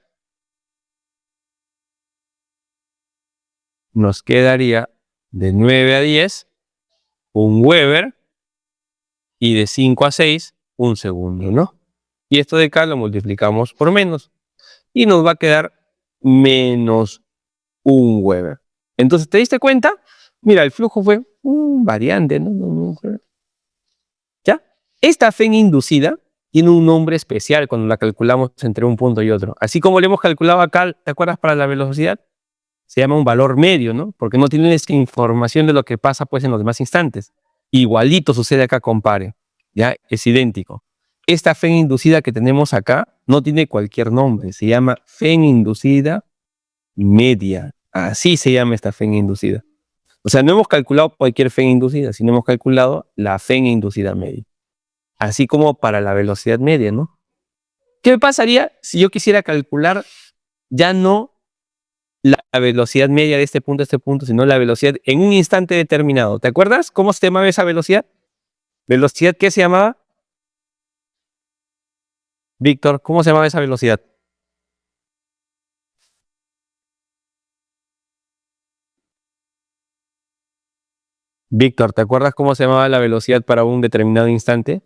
de 9 a 10 un Weber y de 5 a 6 un segundo, ¿no? Y esto de acá lo multiplicamos por menos y nos va a quedar menos un Weber. Entonces, ¿te diste cuenta? Mira, el flujo fue variante, ¿no? ¿Ya? Esta FEN inducida tiene un nombre especial cuando la calculamos entre un punto y otro. Así como lo hemos calculado acá, ¿te acuerdas para la velocidad? Se llama un valor medio, ¿no? Porque no tiene esta información de lo que pasa pues en los demás instantes. Igualito sucede acá con Pare, ¿ya? Es idéntico. Esta FEN inducida que tenemos acá no tiene cualquier nombre, se llama FEN inducida media. Así se llama esta FEN inducida. O sea, no hemos calculado cualquier FEN inducida, sino hemos calculado la FEN inducida media. Así como para la velocidad media, ¿no? ¿Qué pasaría si yo quisiera calcular ya no la velocidad media de este punto a este punto, sino la velocidad en un instante determinado? ¿Te acuerdas cómo se llamaba esa velocidad? ¿Velocidad qué se llamaba? Víctor, ¿cómo se llamaba esa velocidad? Víctor, ¿te acuerdas cómo se llamaba la velocidad para un determinado instante?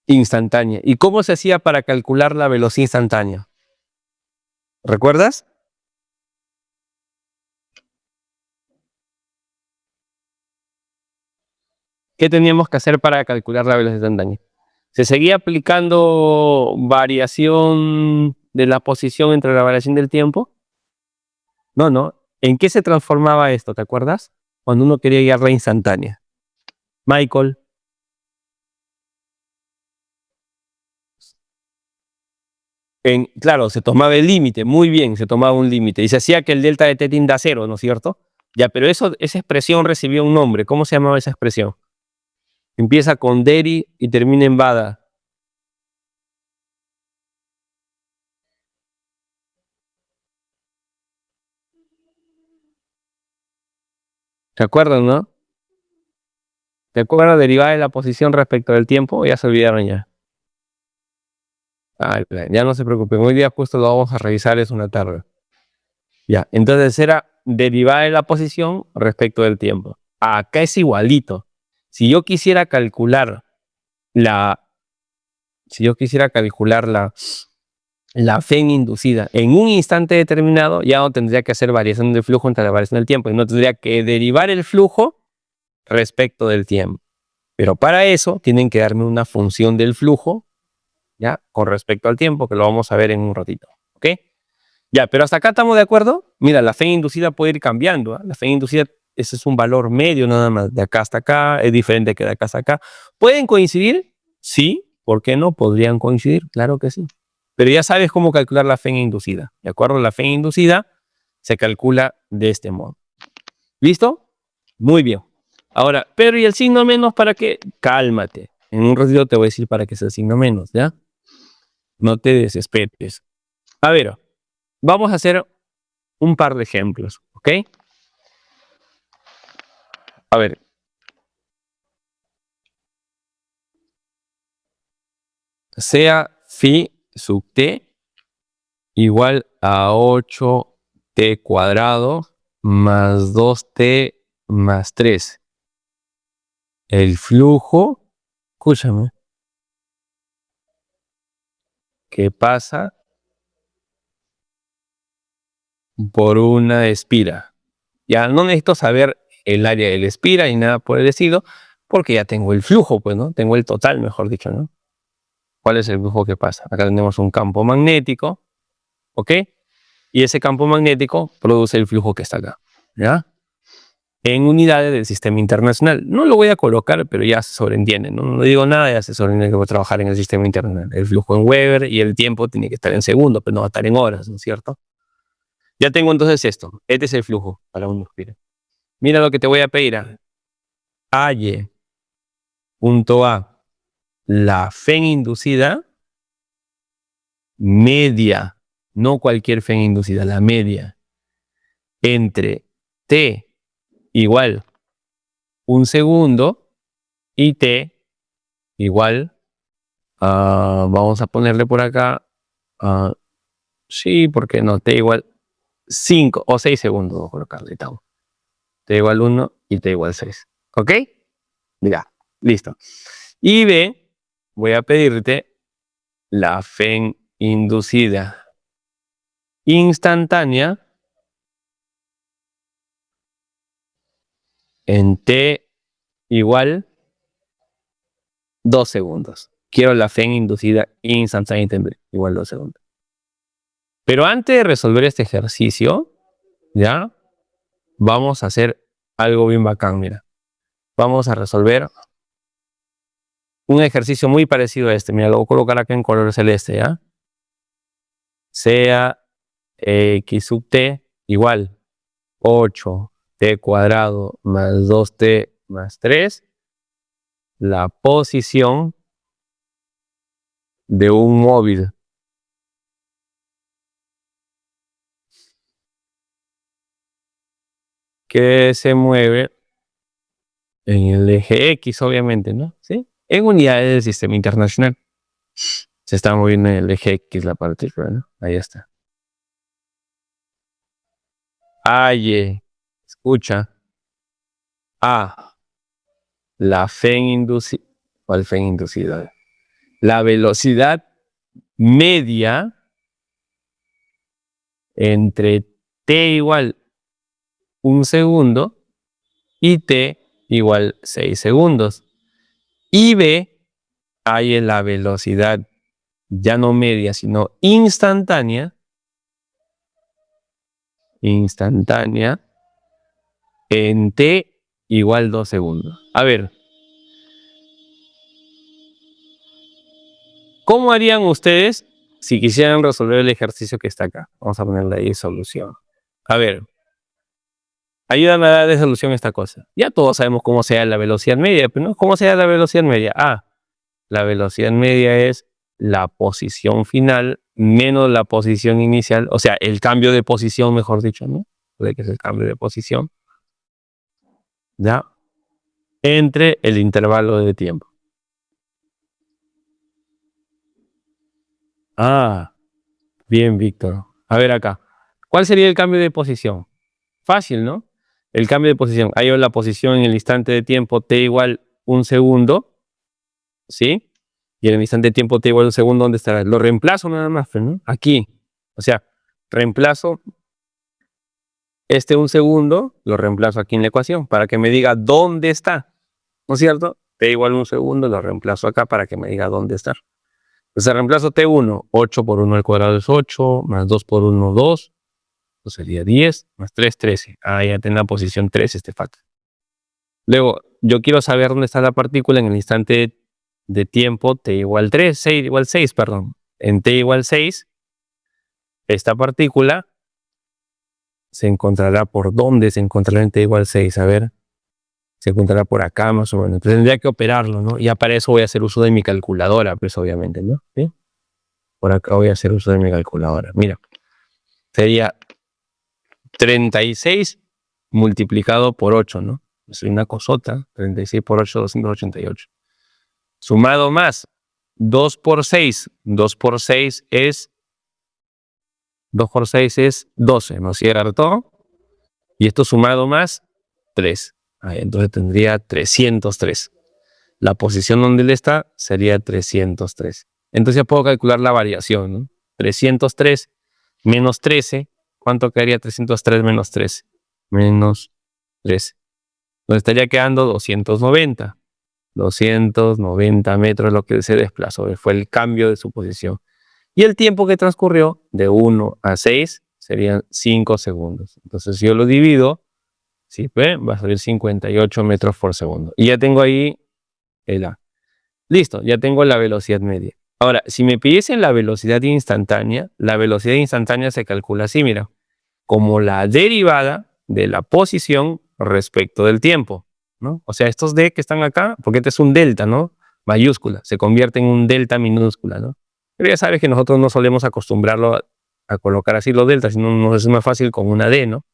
Instantánea. ¿Y cómo se hacía para calcular la velocidad instantánea? ¿Recuerdas? ¿Qué teníamos que hacer para calcular la velocidad instantánea? ¿Se seguía aplicando variación de la posición entre la variación del tiempo? No. ¿En qué se transformaba esto? ¿Te acuerdas? Cuando uno quería guiar instantánea. Michael. Claro, se tomaba el límite, muy bien, se tomaba un límite. Y se hacía que el delta de t tienda a 0, ¿no es cierto? Ya, pero esa expresión recibió un nombre. ¿Cómo se llamaba esa expresión? Empieza con Deri y termina en Bada. ¿Te acuerdas, no? ¿Te acuerdas derivada de la posición respecto del tiempo? Ya se olvidaron ya. Ya no se preocupen, hoy día justo lo vamos a revisar, es una tarde. Ya, entonces era derivada de la posición respecto del tiempo. Acá es igualito. Si yo quisiera calcular la FEN inducida en un instante determinado, ya no tendría que hacer variación del flujo entre la variación del tiempo y no tendría que derivar el flujo respecto del tiempo. Pero para eso tienen que darme una función del flujo, ¿ya? Con respecto al tiempo, que lo vamos a ver en un ratito, ¿ok? Ya, pero hasta acá estamos de acuerdo. Mira, la FEN inducida puede ir cambiando, ¿eh? La FEN inducida, ese es un valor medio nada más, de acá hasta acá, es diferente que de acá hasta acá. ¿Pueden coincidir? Sí. ¿Por qué no? ¿Podrían coincidir? Claro que sí. Pero ya sabes cómo calcular la FEN inducida. ¿De acuerdo? La FEN inducida se calcula de este modo. ¿Listo? Muy bien. Ahora, pero ¿y el signo menos para qué? Cálmate. En un ratito te voy a decir para qué es el signo menos, ¿ya? No te desesperes. A ver, vamos a hacer un par de ejemplos, ¿ok? A ver. Sea phi sub t igual a 8t cuadrado más 2t más 3. El flujo, escúchame, que pasa por una espira. Ya no necesito saber el área de la espira ni nada por el estilo, porque ya tengo el flujo, pues, ¿no? Tengo el total, mejor dicho, ¿no? ¿Cuál es el flujo que pasa? Acá tenemos un campo magnético, ¿ok? Y ese campo magnético produce el flujo que está acá, ¿ya? En unidades del sistema internacional. No lo voy a colocar, pero ya se sobreentiende, ¿no? No digo nada, ya se sobreentiende que voy a trabajar en el sistema internacional. El flujo en Weber y el tiempo tiene que estar en segundos, pero no va a estar en horas, ¿no es cierto? Ya tengo entonces esto. Este es el flujo para un suspiro. Mira lo que te voy a pedir. Halle, punto A, la FEN inducida media, no cualquier FEN inducida, la media, entre T igual 1 segundo y T igual, vamos a ponerle por acá, sí, porque no, T igual 5 o 6 segundos, voy a colocarle, T igual 1 y T igual 6. ¿Ok? Ya, listo. Y B, voy a pedirte la FEN inducida instantánea en T igual 2 segundos. Quiero la FEN inducida instantánea igual 2 segundos. Pero antes de resolver este ejercicio, ¿ya? Vamos a hacer algo bien bacán, mira. Vamos a resolver un ejercicio muy parecido a este. Mira, lo voy a colocar acá en color celeste, ¿ya? Sea x sub t igual 8t cuadrado más 2t más 3, la posición de un móvil que se mueve en el eje X, obviamente, ¿no? ¿Sí? En unidades del sistema internacional. Se está moviendo en el eje X la partícula, ¿no? Ahí está. Halle, escucha, A, la FEN inducida, ¿cuál FEN inducida? La velocidad media entre t igual 1 segundo y t igual 6 segundos. Y B, hay en la velocidad ya no media, sino instantánea en t igual 2 segundos. A ver, ¿cómo harían ustedes si quisieran resolver el ejercicio que está acá? Vamos a ponerle ahí solución. A ver, ayúdame a dar de solución a esta cosa. Ya todos sabemos cómo sea la velocidad media, pero ¿no? ¿Cómo sea la velocidad media? La velocidad media es la posición final menos la posición inicial, o sea, el cambio de posición, mejor dicho, ¿no? Puede que es el cambio de posición, ¿ya? Entre el intervalo de tiempo. Bien, Víctor. A ver acá. ¿Cuál sería el cambio de posición? Fácil, ¿no? El cambio de posición. Hay la posición en el instante de tiempo t igual 1 segundo, ¿sí? Y en el instante de tiempo t igual a 1 segundo, ¿dónde estará? Lo reemplazo nada más, ¿no? Aquí. O sea, reemplazo este 1 segundo, lo reemplazo aquí en la ecuación para que me diga dónde está, ¿no es cierto? T igual a 1 segundo, lo reemplazo acá para que me diga dónde está. Entonces reemplazo T1, 8 por 1 al cuadrado es 8, más 2 por 1, 2, eso sería 10, más 3, 13. Ah, ya tengo la posición 13 este factor. Luego, yo quiero saber dónde está la partícula en el instante de tiempo t igual 3, 6 igual 6, perdón. En t igual 6, esta partícula se encontrará por dónde se encontrará en t igual 6. A ver, se encontrará por acá más o menos. Entonces tendría que operarlo, ¿no? Ya para eso voy a hacer uso de mi calculadora, pues obviamente, ¿no? ¿Sí? Por acá voy a hacer uso de mi calculadora. Mira, sería 36 multiplicado por 8, ¿no? Es una cosota. 36 por 8, 288. Sumado más 2 por 6. 2 por 6 es 12, ¿no es cierto? Y esto sumado más 3. Entonces tendría 303. La posición donde él está sería 303. Entonces ya puedo calcular la variación, ¿no? 303 menos 13. ¿Cuánto quedaría 303 menos 13? Menos 13. Entonces estaría quedando 290. 290 metros lo que se desplazó. Fue el cambio de su posición. Y el tiempo que transcurrió de 1 a 6 serían 5 segundos. Entonces si yo lo divido, ¿sí? Va a salir 58 metros por segundo. Y ya tengo ahí el A. Listo, ya tengo la velocidad media. Ahora, si me pidiesen la velocidad instantánea se calcula así, mira, como la derivada de la posición respecto del tiempo, ¿no? O sea, estos D que están acá, porque este es un delta, ¿no? Mayúscula, se convierte en un delta minúscula, ¿no? Pero ya sabes que nosotros no solemos acostumbrarlo a colocar así los deltas, sino nos es más fácil con una D, ¿no?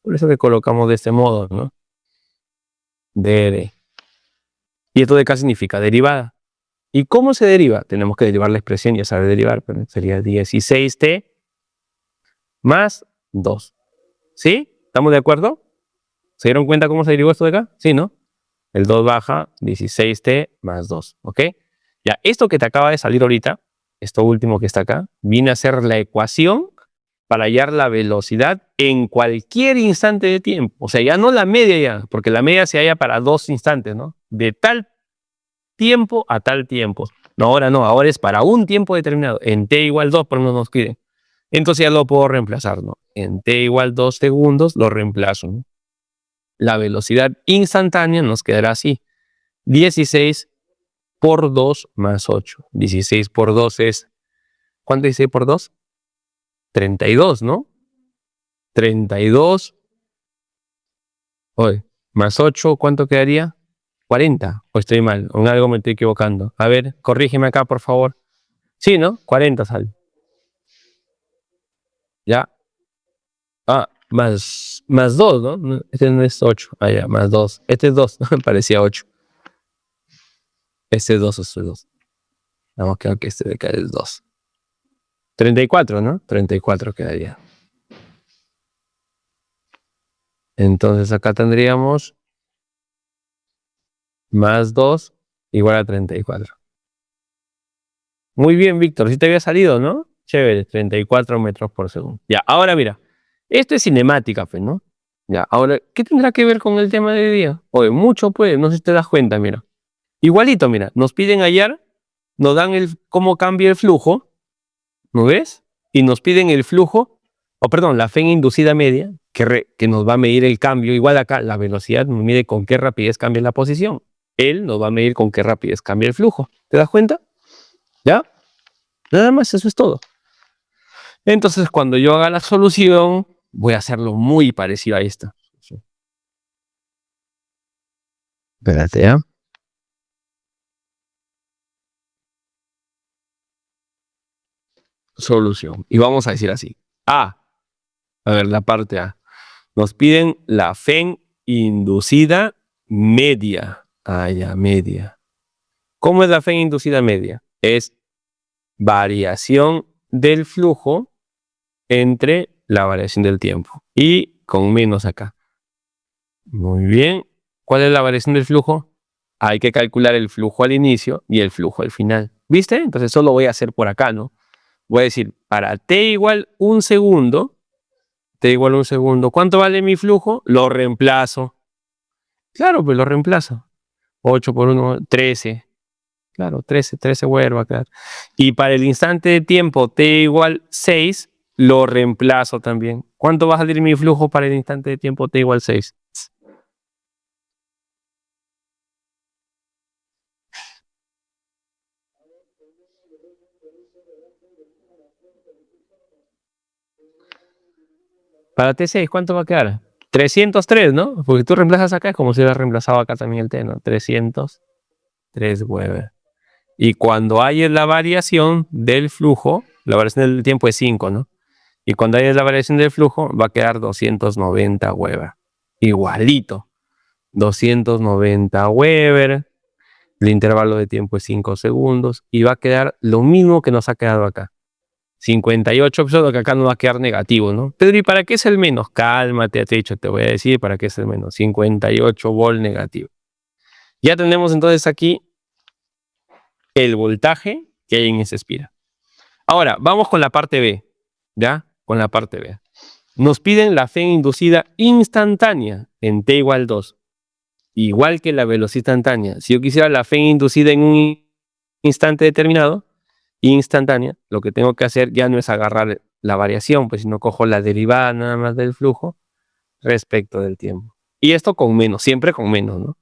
Por eso que colocamos de este modo, ¿no? D. Y esto de acá significa derivada. ¿Y cómo se deriva? Tenemos que derivar la expresión, ya sabe derivar, pero sería 16t más 2. ¿Sí? ¿Estamos de acuerdo? ¿Se dieron cuenta cómo se derivó esto de acá? Sí, ¿no? El 2 baja 16t más 2, ¿ok? Ya, esto que te acaba de salir ahorita, esto último que está acá, viene a ser la ecuación para hallar la velocidad en cualquier instante de tiempo. O sea, ya no la media ya, porque la media se halla para 2 instantes, ¿no? De tal tiempo a tal tiempo. No, ahora no, ahora es para un tiempo determinado. En t igual 2, por no nos piden. Entonces ya lo puedo reemplazar, ¿no? En t igual 2 segundos lo reemplazo, ¿no? La velocidad instantánea nos quedará así. 16 por 2 más 8. 16 por 2 es... ¿Cuánto es 16 por 2? 32, ¿no? 32. Oye, más 8, ¿cuánto quedaría? 40. O estoy mal, en algo me estoy equivocando. A ver, corrígeme acá, por favor. Sí, ¿no? 40 sale. Ya. Ah, más 2, ¿no? Este no es 8. Ah, ya, más 2. Este es 2, parecía 8. Este es 2, este es 2. Vamos, creo que este de acá es 2. 34, ¿no? 34 quedaría. Entonces acá tendríamos más 2 igual a 34. Muy bien, Víctor. Sí te había salido, ¿no? Chévere, 34 metros por segundo. Ya, ahora mira. Esto es cinemática, pues, ¿no? Ya, ahora, ¿qué tendrá que ver con el tema de hoy día? Oye, mucho, pues, no sé si te das cuenta, mira. Igualito, mira, nos piden hallar, nos dan cómo cambia el flujo, ¿no ves? Y nos piden el flujo, perdón, la fe inducida media, que nos va a medir el cambio. Igual acá, la velocidad nos mide con qué rapidez cambia la posición. Él nos va a medir con qué rapidez cambia el flujo. ¿Te das cuenta? ¿Ya? Nada más, eso es todo. Entonces, cuando yo haga la solución, voy a hacerlo muy parecido a esta. Espérate, ¿ya? Solución. Y vamos a decir así. A ver, la parte A. Nos piden la FEN inducida media. Ya, media. ¿Cómo es la FEN inducida media? Es variación del flujo entre la variación del tiempo. Y con menos acá. Muy bien. ¿Cuál es la variación del flujo? hay que calcular el flujo al inicio y el flujo al final. ¿Viste? Entonces eso lo voy a hacer por acá, ¿no? Voy a decir, para t igual 1 segundo, ¿cuánto vale mi flujo? Lo reemplazo. Claro, pues lo reemplazo. 8 por 1, 13. Claro, 13 vuelvo a quedar. Y para el instante de tiempo t igual 6, lo reemplazo también. ¿Cuánto va a salir mi flujo para el instante de tiempo t igual 6? Para T6, ¿cuánto va a quedar? 303, ¿no? Porque tú reemplazas acá, es como si hubiera reemplazado acá también el T, ¿no? 303 Weber. Y cuando hay la variación del flujo, la variación del tiempo es 5, ¿no? Y cuando hay la variación del flujo, va a quedar 290 Weber. Igualito. 290 Weber. El intervalo de tiempo es 5 segundos. Y va a quedar lo mismo que nos ha quedado acá. 58, solo que acá no va a quedar negativo, ¿no? Pedro, ¿y para qué es el menos? Cálmate, te he dicho, te voy a decir para qué es el menos. 58 volt negativo. Ya tenemos entonces aquí el voltaje que hay en esa espira. Ahora, vamos con la parte B, ¿ya? Con la parte B. Nos piden la FEN inducida instantánea en T igual 2. Igual que la velocidad instantánea. Si yo quisiera la FEN inducida en un instante determinado, instantánea, lo que tengo que hacer ya no es agarrar la variación, pues sino cojo la derivada nada más del flujo respecto del tiempo. Y esto con menos, siempre con menos, ¿no?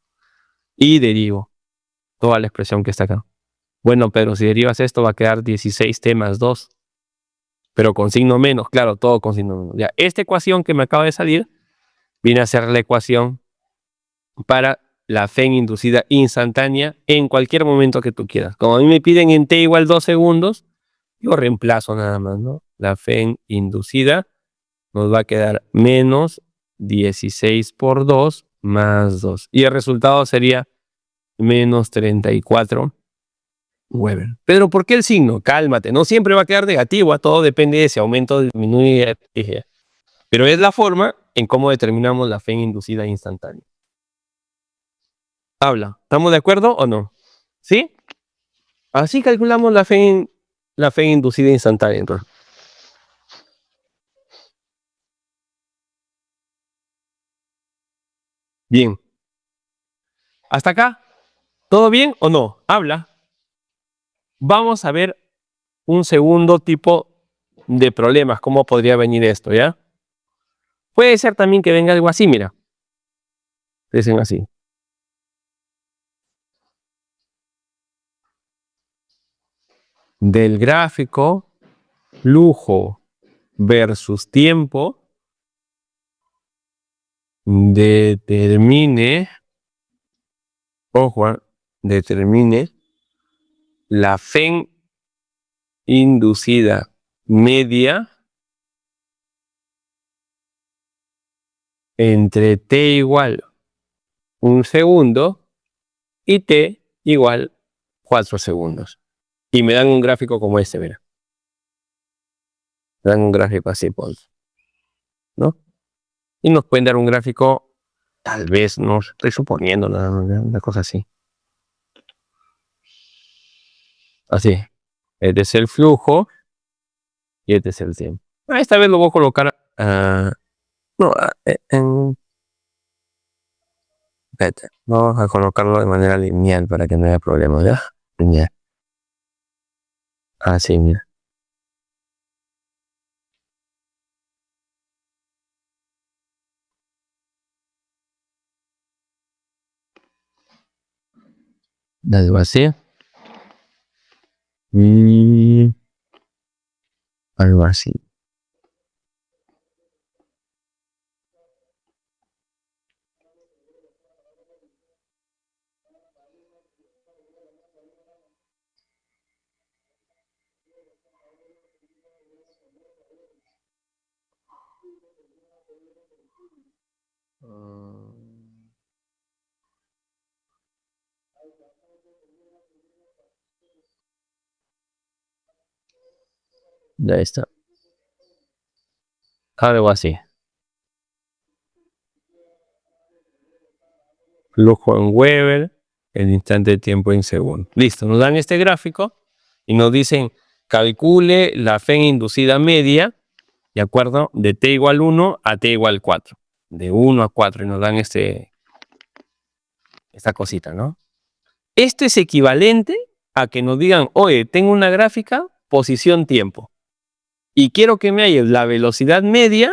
Y derivo toda la expresión que está acá. Bueno, pero si derivas esto va a quedar 16t más 2, pero con signo menos, claro, todo con signo menos. Ya, esta ecuación que me acaba de salir viene a ser la ecuación para la FEN inducida instantánea en cualquier momento que tú quieras. Como a mí me piden en t igual 2 segundos, yo reemplazo nada más, ¿no? La FEN inducida nos va a quedar menos 16 por 2 más 2. Y el resultado sería menos 34 Weber. Pedro, ¿por qué el signo? Cálmate, no siempre va a quedar negativo, todo depende de si aumento, disminuye. Pero es la forma en cómo determinamos la FEN inducida instantánea. Habla, ¿estamos de acuerdo o no? ¿Sí? Así calculamos la FEN inducida instantánea, entonces. Bien. ¿Hasta acá? ¿Todo bien o no? Habla. Vamos a ver un segundo tipo de problemas. ¿Cómo podría venir esto, ya? Puede ser también que venga algo así, mira. Dicen así. Del gráfico flujo versus tiempo determine, ojo, determine la FEN inducida media entre t igual 1 segundo y t igual 4 segundos. Y me dan un gráfico como este, mira. Me dan un gráfico así, pues, ¿no? Y nos pueden dar un gráfico, tal vez, no estoy suponiendo, una cosa así. Así. Este es el flujo y este es el tiempo. Esta vez lo voy a colocar no, espérate, vamos a colocarlo de manera lineal para que no haya problemas, ¿ya? Lineal. Así, mira. Algo así. Y algo así. Ya está. Algo así. Flujo en Weber. el instante de tiempo en segundos. Listo, nos dan este gráfico y nos dicen, calcule la fe inducida media, ¿de acuerdo? De t igual 1 a t igual 4. De 1 a 4 y nos dan esta cosita, ¿no? Esto es equivalente a que nos digan, oye, tengo una gráfica, posición tiempo, y quiero que me halles la velocidad media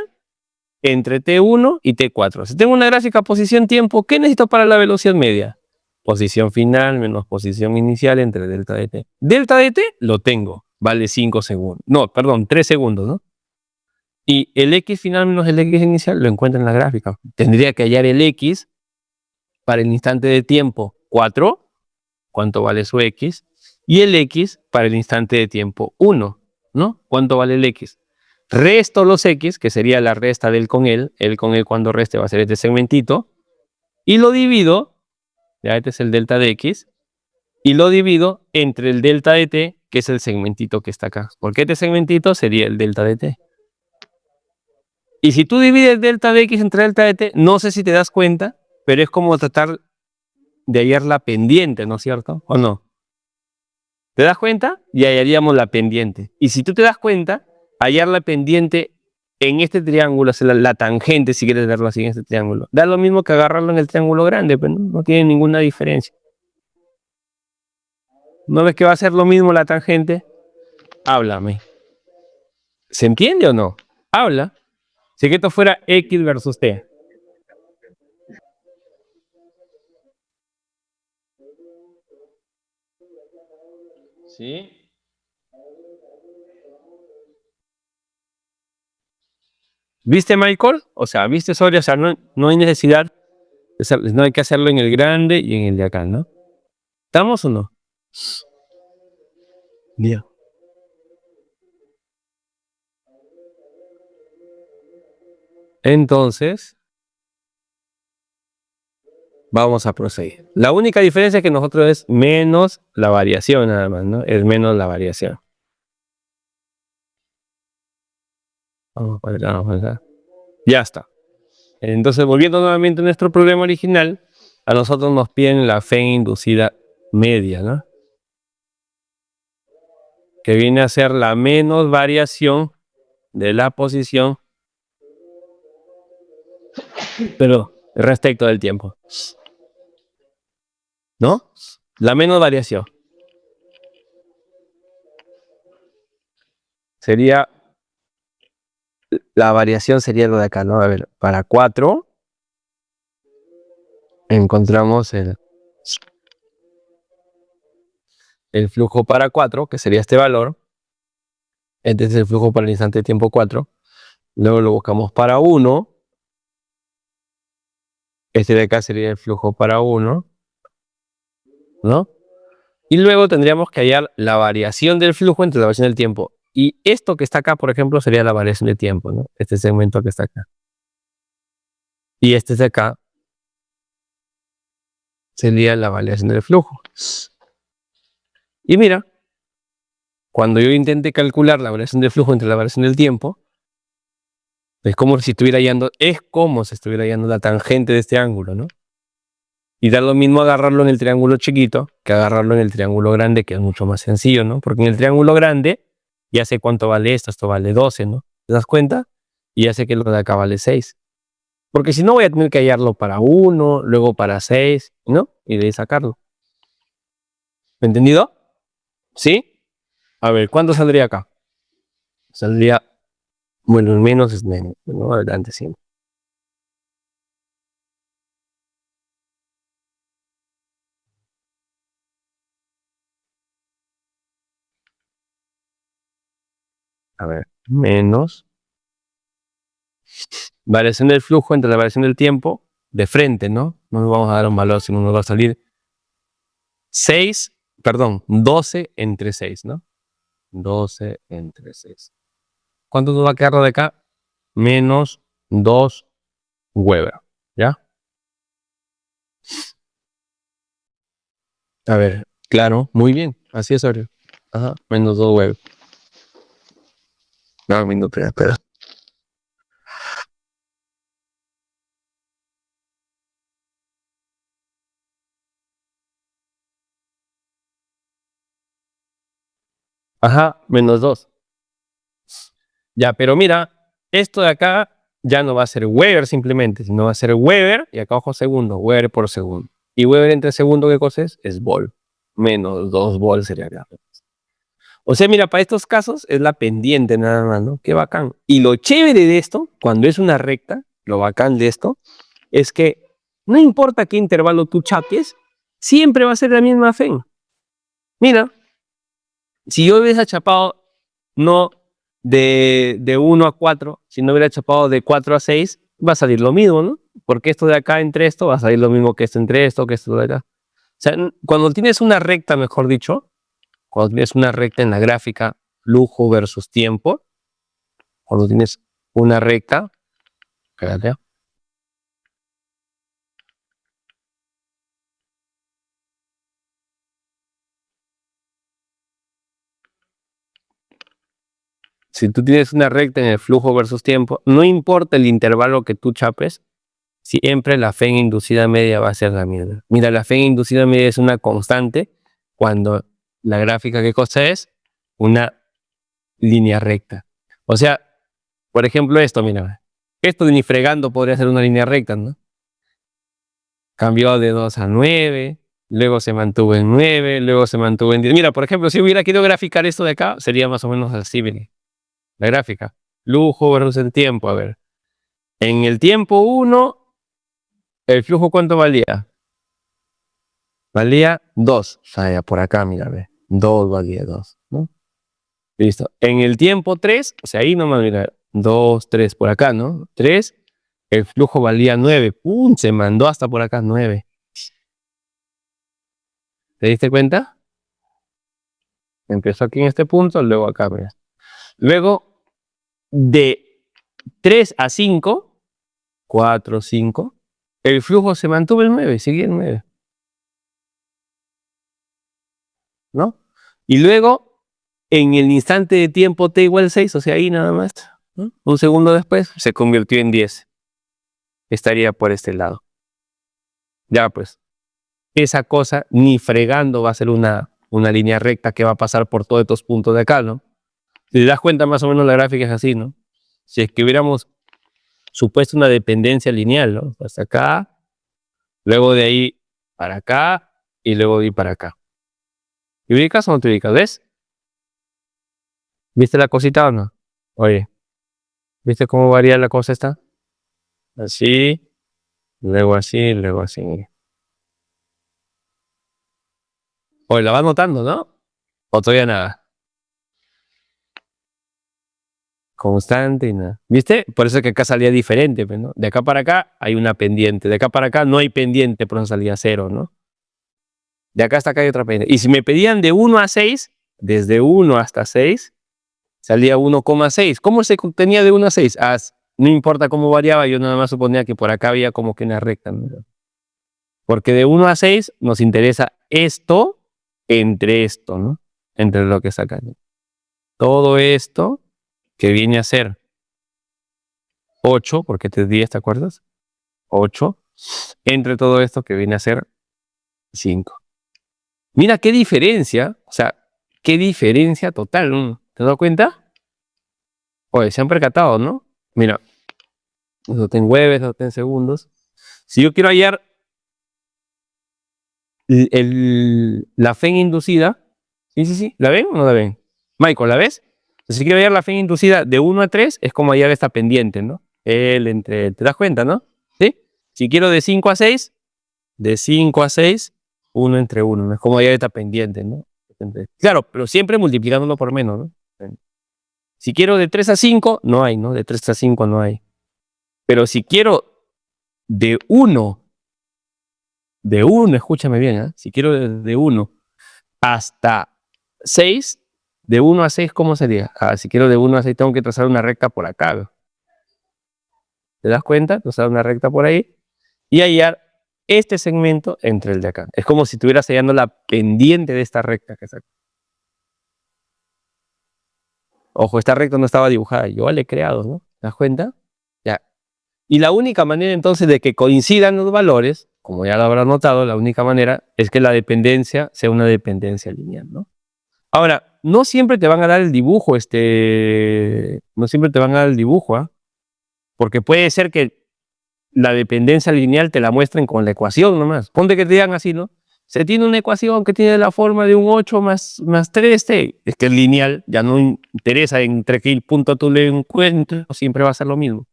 entre T1 y T4. Si tengo una gráfica posición tiempo, ¿qué necesito para la velocidad media? Posición final menos posición inicial entre delta de T. Delta de T lo tengo, vale 5 segundos. No, perdón, 3 segundos, ¿no? Y el X final menos el X inicial lo encuentro en la gráfica. Tendría que hallar el X para el instante de tiempo 4, cuánto vale su X, y el X para el instante de tiempo 1, ¿no? ¿Cuánto vale el X? Resto los X, que sería la resta del con él cuando reste va a ser este segmentito, y lo divido, ya este es el delta de X, y lo divido entre el delta de T, que es el segmentito que está acá, porque este segmentito sería el delta de T. Y si tú divides delta de X entre delta de T, no sé si te das cuenta, pero es como tratar de hallar la pendiente, ¿no es cierto? ¿O no? ¿Te das cuenta? Y hallaríamos la pendiente. Y si tú te das cuenta, hallar la pendiente en este triángulo, o sea, la tangente, si quieres verlo así en este triángulo, da lo mismo que agarrarlo en el triángulo grande, pero no tiene ninguna diferencia. ¿No ves que va a ser lo mismo la tangente? Háblame. ¿Se entiende o no? Habla. Si que esto fuera X versus T. ¿Sí? ¿Viste, Michael? O sea, ¿viste, Soria? O sea, no hay necesidad, no hay que hacerlo en el grande y en el de acá, ¿no? ¿Estamos o no? Bien. Entonces, vamos a proseguir. La única diferencia es que nosotros es menos la variación nada más, ¿no? Es menos la variación. Vamos para acá, vamos para acá. Ya está. Entonces, volviendo nuevamente a nuestro problema original, a nosotros nos piden la fe inducida media, ¿no? Que viene a ser la menos variación de la posición, pero respecto del tiempo, ¿no? La menos variación sería, la variación sería lo de acá, ¿no? A ver, para 4 encontramos el flujo para 4, que sería este valor. Este es el flujo para el instante de tiempo 4. Luego lo buscamos para 1. Este de acá sería el flujo para 1, ¿no? Y luego tendríamos que hallar la variación del flujo entre la variación del tiempo. Y esto que está acá, por ejemplo, sería la variación de tiempo, ¿no? Este segmento que está acá. Y este de acá sería la variación del flujo. Y mira, cuando yo intente calcular la variación del flujo entre la variación del tiempo, es como si estuviera hallando la tangente de este ángulo, ¿no? Y da lo mismo agarrarlo en el triángulo chiquito que agarrarlo en el triángulo grande, que es mucho más sencillo, ¿no? Porque en el triángulo grande ya sé cuánto vale esto vale 12, ¿no? ¿Te das cuenta? Y ya sé que lo de acá vale 6. Porque si no voy a tener que hallarlo para 1, luego para 6, ¿no? Y de ahí sacarlo. ¿Entendido? ¿Sí? A ver, ¿cuánto saldría acá? Saldría, bueno, menos es menos, ¿no? Adelante siempre. A ver, menos variación del flujo entre la variación del tiempo de frente, ¿no? No nos vamos a dar un valor, sino nos va a salir 12 entre 6, ¿no? 12 entre 6. ¿Cuánto nos va a quedar de acá? Menos 2 Weber, ¿ya? A ver, claro, muy bien, así es, Aurelio. Ajá, menos 2 Weber. No, un minuto, espera. Ajá, menos 2. Ya, pero mira, esto de acá ya no va a ser Weber simplemente, sino va a ser Weber, y acá abajo segundo, Weber por segundo. Y Weber entre segundo, ¿qué cosa es? Es Vol. Menos 2 Vol sería acá. O sea, mira, para estos casos es la pendiente nada más, ¿no? Qué bacán. Y lo chévere de esto, cuando es una recta, lo bacán de esto, es que no importa qué intervalo tú chapes, siempre va a ser la misma FEN. Mira, si yo hubiese chapado no de 1 a 4, si no hubiera chapado de 4 a 6, va a salir lo mismo, ¿no? Porque esto de acá entre esto va a salir lo mismo que esto entre esto, que esto de acá. O sea, cuando tienes una recta, mejor dicho, cuando tienes una recta en la gráfica, flujo versus tiempo, cuando tienes una recta, espérate, si tú tienes una recta en el flujo versus tiempo, no importa el intervalo que tú chapes, siempre la FEN inducida media va a ser la misma. Mira, la FEN inducida media es una constante cuando la gráfica, ¿qué cosa es? Una línea recta. O sea, por ejemplo esto, mira, esto ni fregando podría ser una línea recta, ¿no? Cambió de 2 a 9, luego se mantuvo en 9, luego se mantuvo en 10. Mira, por ejemplo, si hubiera querido graficar esto de acá, sería más o menos así, mire, la gráfica. Flujo versus el tiempo, a ver. En el tiempo 1, ¿el flujo cuánto valía? Valía 2. O sea, ya por acá, mira, ve. 2 valía 2, ¿no? Listo. En el tiempo 3, o sea, ahí nomás, mira, 2, 3, por acá, ¿no? 3, el flujo valía 9. ¡Pum! Se mandó hasta por acá 9. ¿Te diste cuenta? Empezó aquí en este punto, luego acá, mira. Luego, de 3 a 5, 4, 5, el flujo se mantuvo en 9, seguía en 9, ¿no? Y luego, en el instante de tiempo t igual 6, o sea, ahí nada más, ¿no? Un segundo después, se convirtió en 10. Estaría por este lado. Ya, pues, esa cosa ni fregando va a ser una línea recta que va a pasar por todos estos puntos de acá, ¿no? Si te das cuenta, más o menos la gráfica es así, ¿no? Si es que hubiéramos supuesto una dependencia lineal, ¿no? Hasta acá, luego de ahí para acá y luego de ahí para acá. ¿Te ubicas o no te ubicas? ¿Ves? ¿Viste la cosita o no? Oye, ¿viste cómo varía la cosa esta? Así, luego así, luego así. Oye, la vas notando, ¿no? O todavía nada. Constante y nada. ¿Viste? Por eso es que acá salía diferente, ¿no? De acá para acá hay una pendiente. De acá para acá no hay pendiente, por eso salía 0, ¿no? De acá hasta acá hay otra pendiente. Y si me pedían de 1 a 6, desde 1 hasta 6, salía 1,6. ¿Cómo se obtenía de 1 a 6? No importa cómo variaba, yo nada más suponía que por acá había como que una recta, ¿no? Porque de 1 a 6 nos interesa esto entre esto, ¿no? Entre lo que sacan. Todo esto que viene a ser 8, porque te di, ¿te acuerdas? 8, entre todo esto que viene a ser 5. Mira qué diferencia, o sea, qué diferencia total, ¿no? ¿Te has dado cuenta? Oye, se han percatado, ¿no? Mira, eso en Weber, eso en segundos. Si yo quiero hallar la FEN inducida, sí, ¿la ven o no la ven? Michael, ¿la ves? Si quiero hallar la FEN inducida de 1 a 3, es como hallar esta pendiente, ¿no? ¿te das cuenta, no? ¿Sí? Si quiero de 5 a 6, de 5 a 6, 1 entre 1, ¿no? Es como hallar esta pendiente, ¿no? Claro, pero siempre multiplicándolo por menos, ¿no? Si quiero de 3 a 5, no hay, ¿no? De 3 a 5 no hay. Pero si quiero de 1, escúchame bien, ¿eh? Si quiero de 1 hasta 6, de 1 a 6, ¿cómo sería? Si quiero de 1 a 6, tengo que trazar una recta por acá, ¿no? ¿Te das cuenta? Trazar una recta por ahí y hallar este segmento entre el de acá. Es como si estuvieras hallando la pendiente de esta recta que saco. Ojo, esta recta no estaba dibujada, yo la he creado, ¿no? ¿Te das cuenta? Ya. Y la única manera entonces de que coincidan los valores, como ya lo habrás notado, la única manera es que la dependencia sea una dependencia lineal, ¿no? Ahora, no siempre te van a dar el dibujo, no siempre te van a dar el dibujo, ¿ah? Porque puede ser que la dependencia lineal te la muestren con la ecuación nomás. Ponte que te digan así, ¿no? Se tiene una ecuación que tiene la forma de un 8 más 3t. Es que es lineal, ya no interesa entre qué punto tú le encuentres, siempre va a ser lo mismo.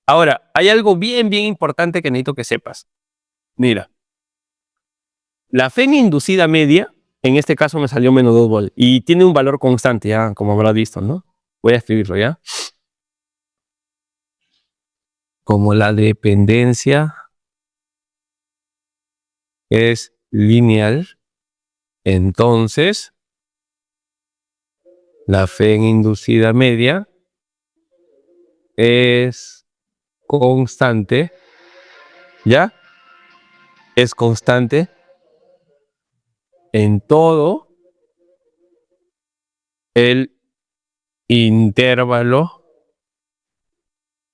Ahora, hay algo bien importante que necesito que sepas. Mira, la fe inducida media, en este caso me salió menos 2 volt, y tiene un valor constante, ya, como habrás visto, ¿no? Voy a escribirlo, ¿ya? Como la dependencia es lineal, entonces la fe inducida media es constante, ¿ya? Es constante en todo el intervalo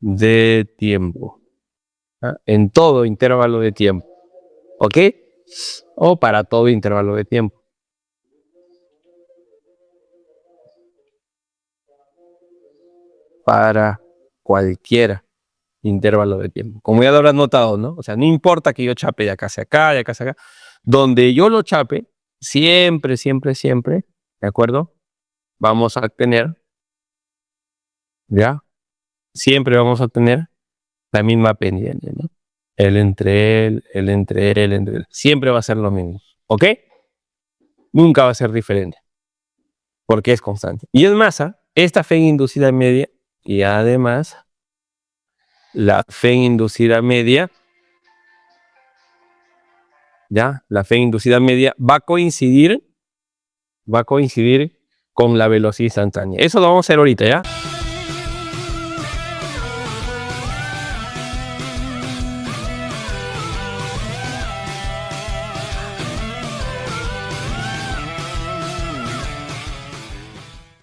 de tiempo. ¿Ah? En todo intervalo de tiempo. ¿Ok? O para todo intervalo de tiempo. Para cualquier intervalo de tiempo. Como ya lo habrás notado, ¿no? O sea, no importa que yo chape de acá hacia acá, de acá hacia acá. Donde yo lo chape, siempre, ¿de acuerdo? Vamos a tener, ¿ya? Siempre vamos a tener la misma pendiente, ¿no? El entre él, el entre él, el entre él. Siempre va a ser lo mismo, ¿ok? Nunca va a ser diferente, porque es constante. Y es masa, esta fe inducida media, y además la fe inducida media, ¿ya? La fe inducida media va a coincidir con la velocidad instantánea. Eso lo vamos a hacer ahorita, ¿ya?